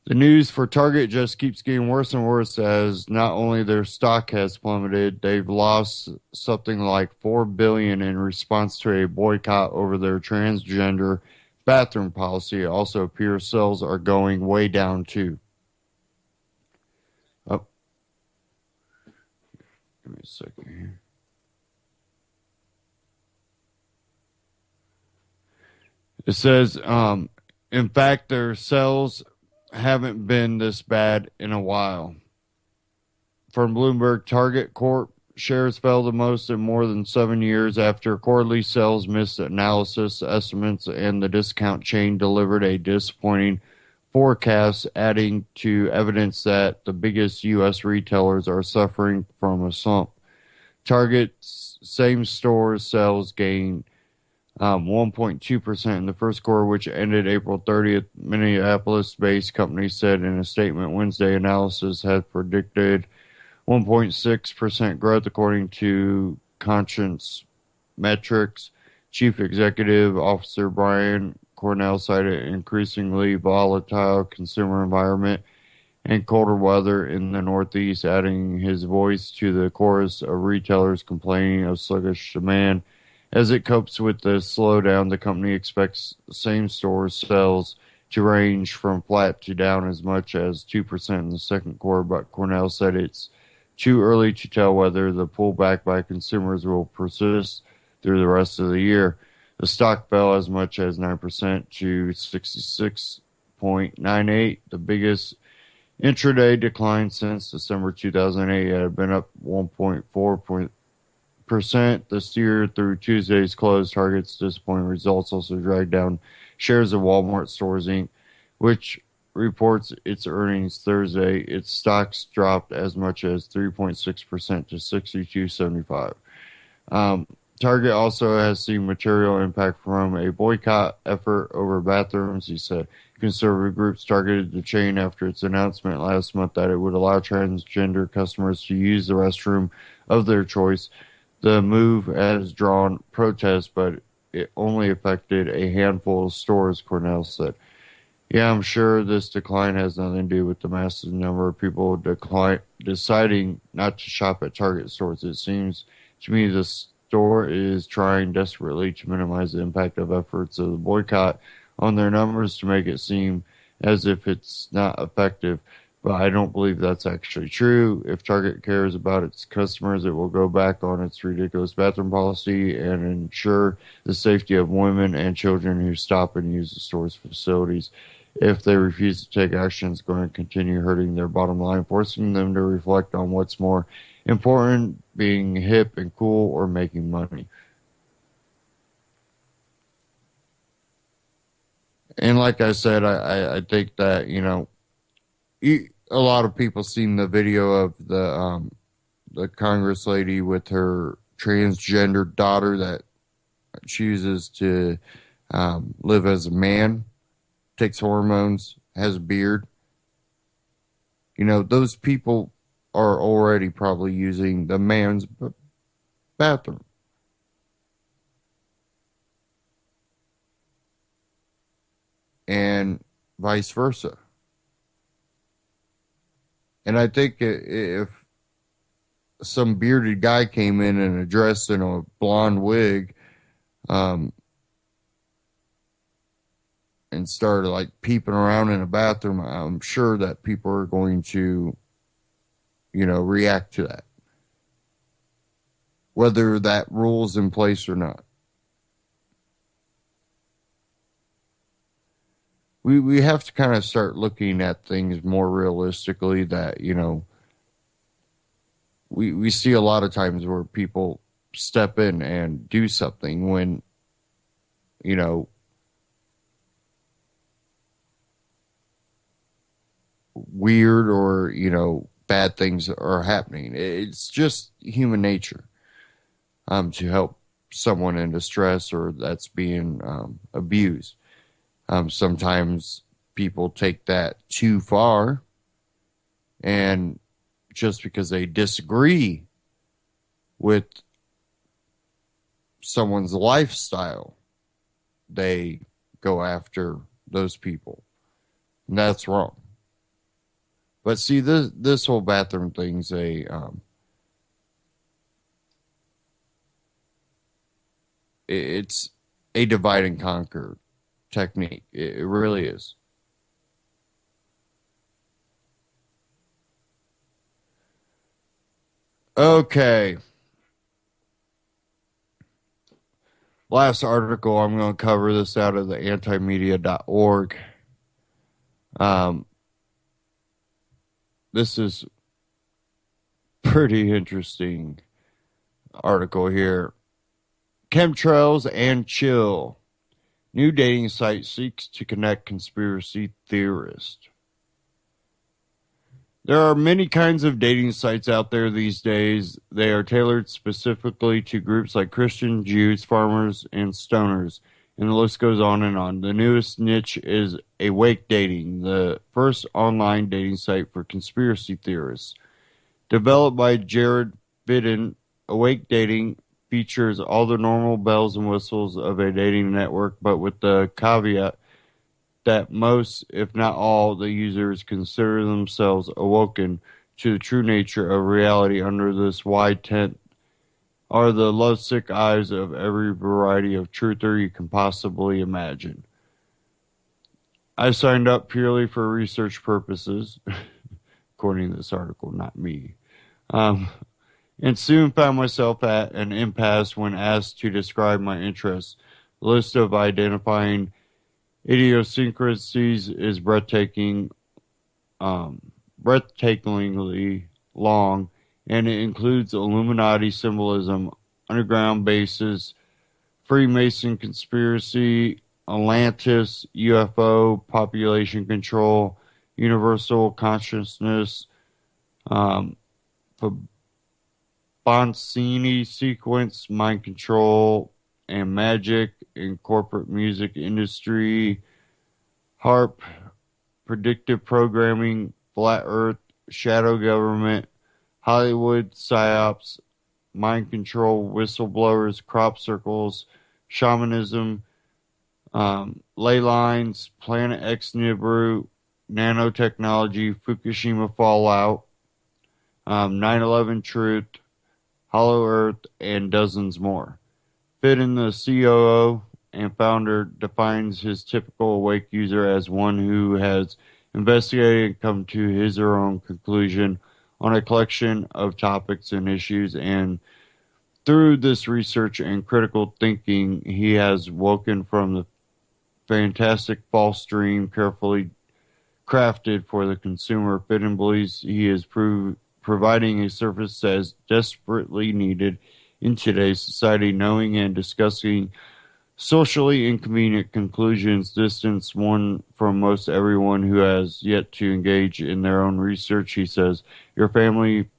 The news for Target just keeps getting worse and worse as not only their stock has plummeted, they've lost something like $4 billion in response to a boycott over their transgender bathroom policy. It also appears sales are going way down too. Oh, give me a second here. It says, in fact, their sales haven't been this bad in a while. From Bloomberg, Target Corp shares fell the most in more than 7 years after quarterly sales missed analysis estimates and the discount chain delivered a disappointing forecast, adding to evidence that the biggest U.S. retailers are suffering from a slump. Target's same-store sales gained 1.2% in the first quarter, which ended April 30th. Minneapolis-based company said in a statement Wednesday analysis had predicted 1.6% growth, according to Conscience Metrics. Chief Executive Officer Brian Cornell cited an increasingly volatile consumer environment and colder weather in the Northeast, adding his voice to the chorus of retailers complaining of sluggish demand. As it copes with the slowdown, the company expects same-store sales to range from flat to down as much as 2% in the second quarter, but Cornell said it's too early to tell whether the pullback by consumers will persist through the rest of the year. The stock fell as much as 9% to 66.98, the biggest intraday decline since December 2008. It had been up 1.4% this year through Tuesday's close. Target's disappointing results also dragged down shares of Walmart Stores Inc., which reports its earnings Thursday. Its stocks dropped as much as 3.6% to $62.75. Target also has seen material impact from a boycott effort over bathrooms, he said. Conservative groups targeted the chain after its announcement last month that it would allow transgender customers to use the restroom of their choice. The move has drawn protests, but it only affected a handful of stores, Cornell said. Yeah, I'm sure this decline has nothing to do with the massive number of people deciding not to shop at Target stores. It seems to me the store is trying desperately to minimize the impact of efforts of the boycott on their numbers to make it seem as if it's not effective. But I don't believe that's actually true. If Target cares about its customers, it will go back on its ridiculous bathroom policy and ensure the safety of women and children who stop and use the store's facilities. If they refuse to take action, it's going to continue hurting their bottom line, forcing them to reflect on what's more important, being hip and cool or making money. And like I said, I think that, a lot of people seen the video of the Congress lady with her transgender daughter that chooses to live as a man, takes hormones, has a beard. Those people are already probably using the man's bathroom. And vice versa. And I think if some bearded guy came in and dressed in a blonde wig, and started like peeping around in a bathroom, I'm sure that people are going to, react to that, whether that rule's in place or not. We have to kind of start looking at things more realistically that, we see a lot of times where people step in and do something when, weird or, bad things are happening. It's just human nature to help someone in distress or that's being abused. Sometimes people take that too far, and just because they disagree with someone's lifestyle, they go after those people. And that's wrong. But see, this whole bathroom thing's it's a divide and conquer technique. It really is. Okay. Last article, I'm going to cover this out of the antimedia.org. This is pretty interesting article here. Chemtrails and chill. New dating site seeks to connect conspiracy theorists. There are many kinds of dating sites out there these days. They are tailored specifically to groups like Christian, Jews, farmers, and stoners. And the list goes on and on. The newest niche is Awake Dating, the first online dating site for conspiracy theorists. Developed by Jared Bidden, Awake Dating features all the normal bells and whistles of a dating network, but with the caveat that most, if not all, the users consider themselves awoken to the true nature of reality. Under this wide tent are the lovesick eyes of every variety of truther you can possibly imagine. I signed up purely for research purposes, according to this article, not me, and soon found myself at an impasse when asked to describe my interests. The list of identifying idiosyncrasies is breathtakingly long, and it includes Illuminati symbolism, underground bases, Freemason conspiracy, Atlantis, UFO, population control, universal consciousness, Boncini sequence, mind control, and magic in corporate music industry, HARP, predictive programming, flat earth, shadow government, Hollywood psyops, mind control, whistleblowers, crop circles, shamanism, ley lines, Planet X Nibiru, nanotechnology, Fukushima fallout, 9/11 truth, Hollow Earth, and dozens more. Fitton, the COO and founder, defines his typical Awake user as one who has investigated and come to his or her own conclusion on a collection of topics and issues, and through this research and critical thinking, he has woken from the fantastic false dream carefully crafted for the consumer. Fitton believes he is providing a service that is desperately needed in today's society. Knowing and discussing socially inconvenient conclusions distance one from most everyone who has yet to engage in their own research. He says, your family,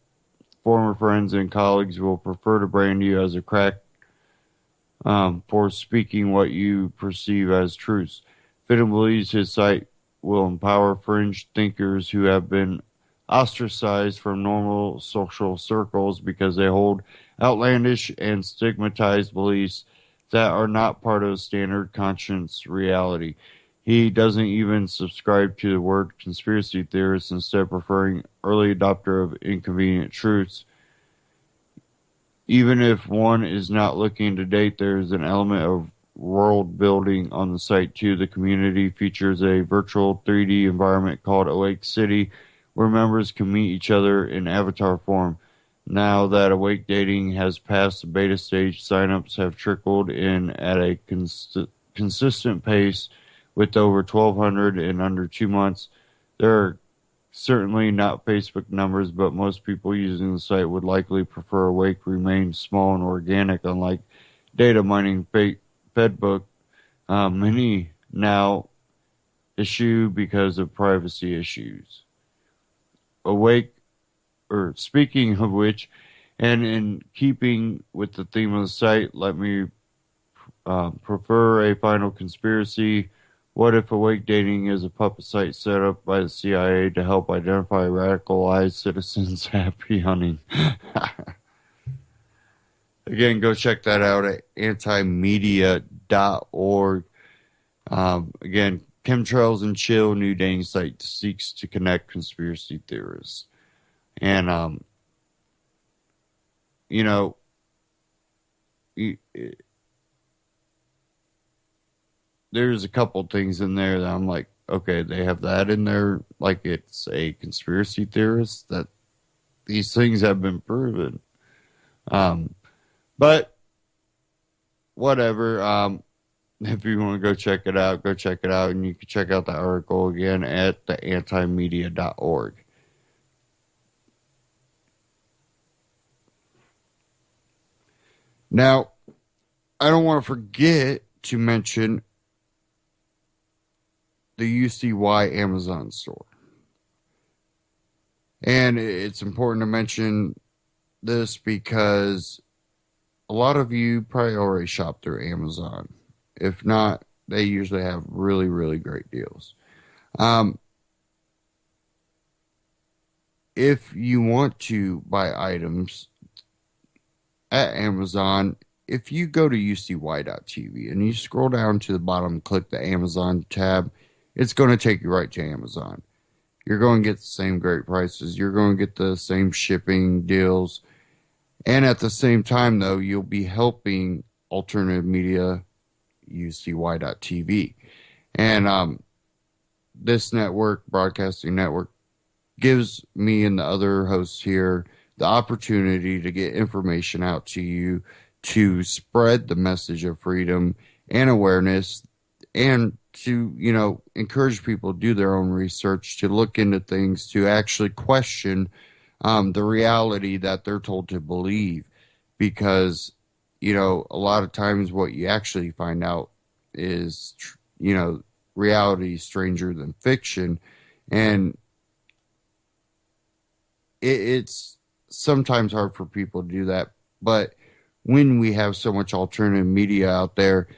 former friends, and colleagues will prefer to brand you as a crack for speaking what you perceive as truths. Fitton believes his site will empower fringe thinkers who have been ostracized from normal social circles because they hold outlandish and stigmatized beliefs that are not part of standard conscience reality. He doesn't even subscribe to the word conspiracy theorist, instead preferring early adopter of inconvenient truths. Even if one is not looking to date, there is an element of world building on the site too. The community features a virtual 3D environment called Awake City, where members can meet each other in avatar form. Now that Awake Dating has passed the beta stage, signups have trickled in at a consistent pace with over 1,200 in under 2 months. There are certainly not Facebook numbers, but most people using the site would likely prefer Awake remain small and organic, unlike data mining Fedbook. Many now issue because of privacy issues. awake, or speaking of which, and in keeping with the theme of the site, let me prefer a final conspiracy. What if awake dating is a puppet site set up by the CIA to help identify radicalized citizens? Happy hunting. Again, go check that out at antimedia.org. Again, Chemtrails and Chill, new dating site seeks to connect conspiracy theorists. And, you know, there's a couple things in there that I'm like, okay, they have that in there like it's a conspiracy theorist, that these things have been proven. But whatever. If you want to go check it out, go check it out. And you can check out the article again at the antimedia.org. Now, I don't want to forget to mention the UCY Amazon store. And it's important to mention this because a lot of you probably already shop through Amazon. If not, they usually have really, really great deals. If you want to buy items at Amazon, if you go to ucy.tv and you scroll down to the bottom and click the Amazon tab, it's going to take you right to Amazon. You're going to get the same great prices. You're going to get the same shipping deals. And at the same time, though, you'll be helping alternative media, ucy.tv. And this network, broadcasting network, gives me and the other hosts here the opportunity to get information out to you, to spread the message of freedom and awareness, and to, you know, encourage people to do their own research, to look into things, to actually question the reality that they're told to believe. Because, you know, a lot of times what you actually find out is, you know, reality is stranger than fiction. And it's sometimes hard for people to do that. But when we have so much alternative media out there,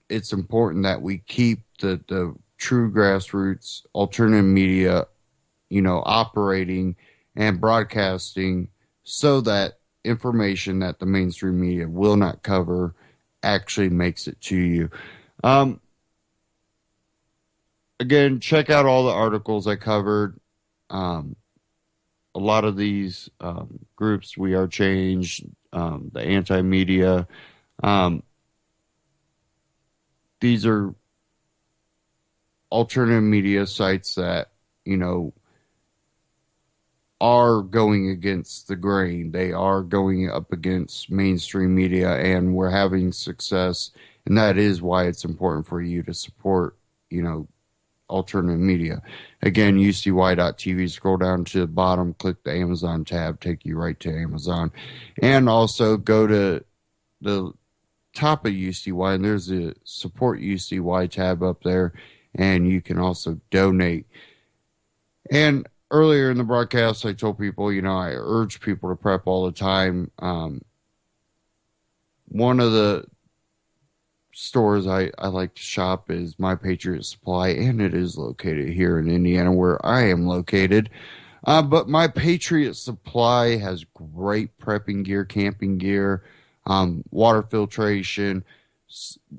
it's important that we keep the true grassroots alternative media, you know, operating and broadcasting so that information that the mainstream media will not cover actually makes it to you. Again, check out all the articles I covered. A lot of these groups, We Are Change, the Anti-Media, these are alternative media sites that, you know, are going against the grain. They are going up against mainstream media, and we're having success. And that is why it's important for you to support, you know, alternative media. Again, ucy.tv, scroll down to the bottom, click the Amazon tab, take you right to Amazon. And also go to the top of UCY, and there's a support UCY tab up there, and you can also donate. And earlier in the broadcast, I told people, you know, I urge people to prep all the time. One of the stores I like to shop is My Patriot Supply, and it is located here in Indiana, where I am located. But My Patriot Supply has great prepping gear, camping gear, water filtration,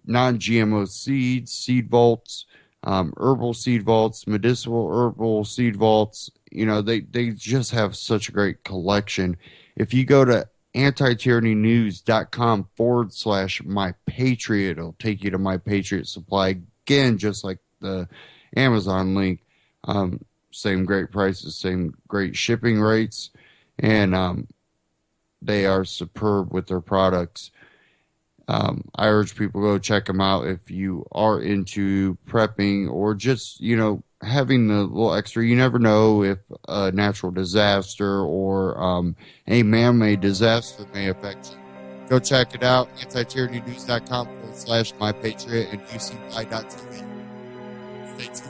non-GMO seeds, seed vaults, herbal seed vaults, medicinal herbal seed vaults. You know, they just have such a great collection. If you go to antityrannynews.com/My Patriot, it'll take you to My Patriot Supply. Again, just like the Amazon link. Same great prices, same great shipping rates, and they are superb with their products. I urge people to go check them out if you are into prepping or just, you know, having the little extra. You never know if a natural disaster or a man-made disaster may affect you. Go check it out, antityrannynews.com/My Patriot and ucy.tv. Stay tuned.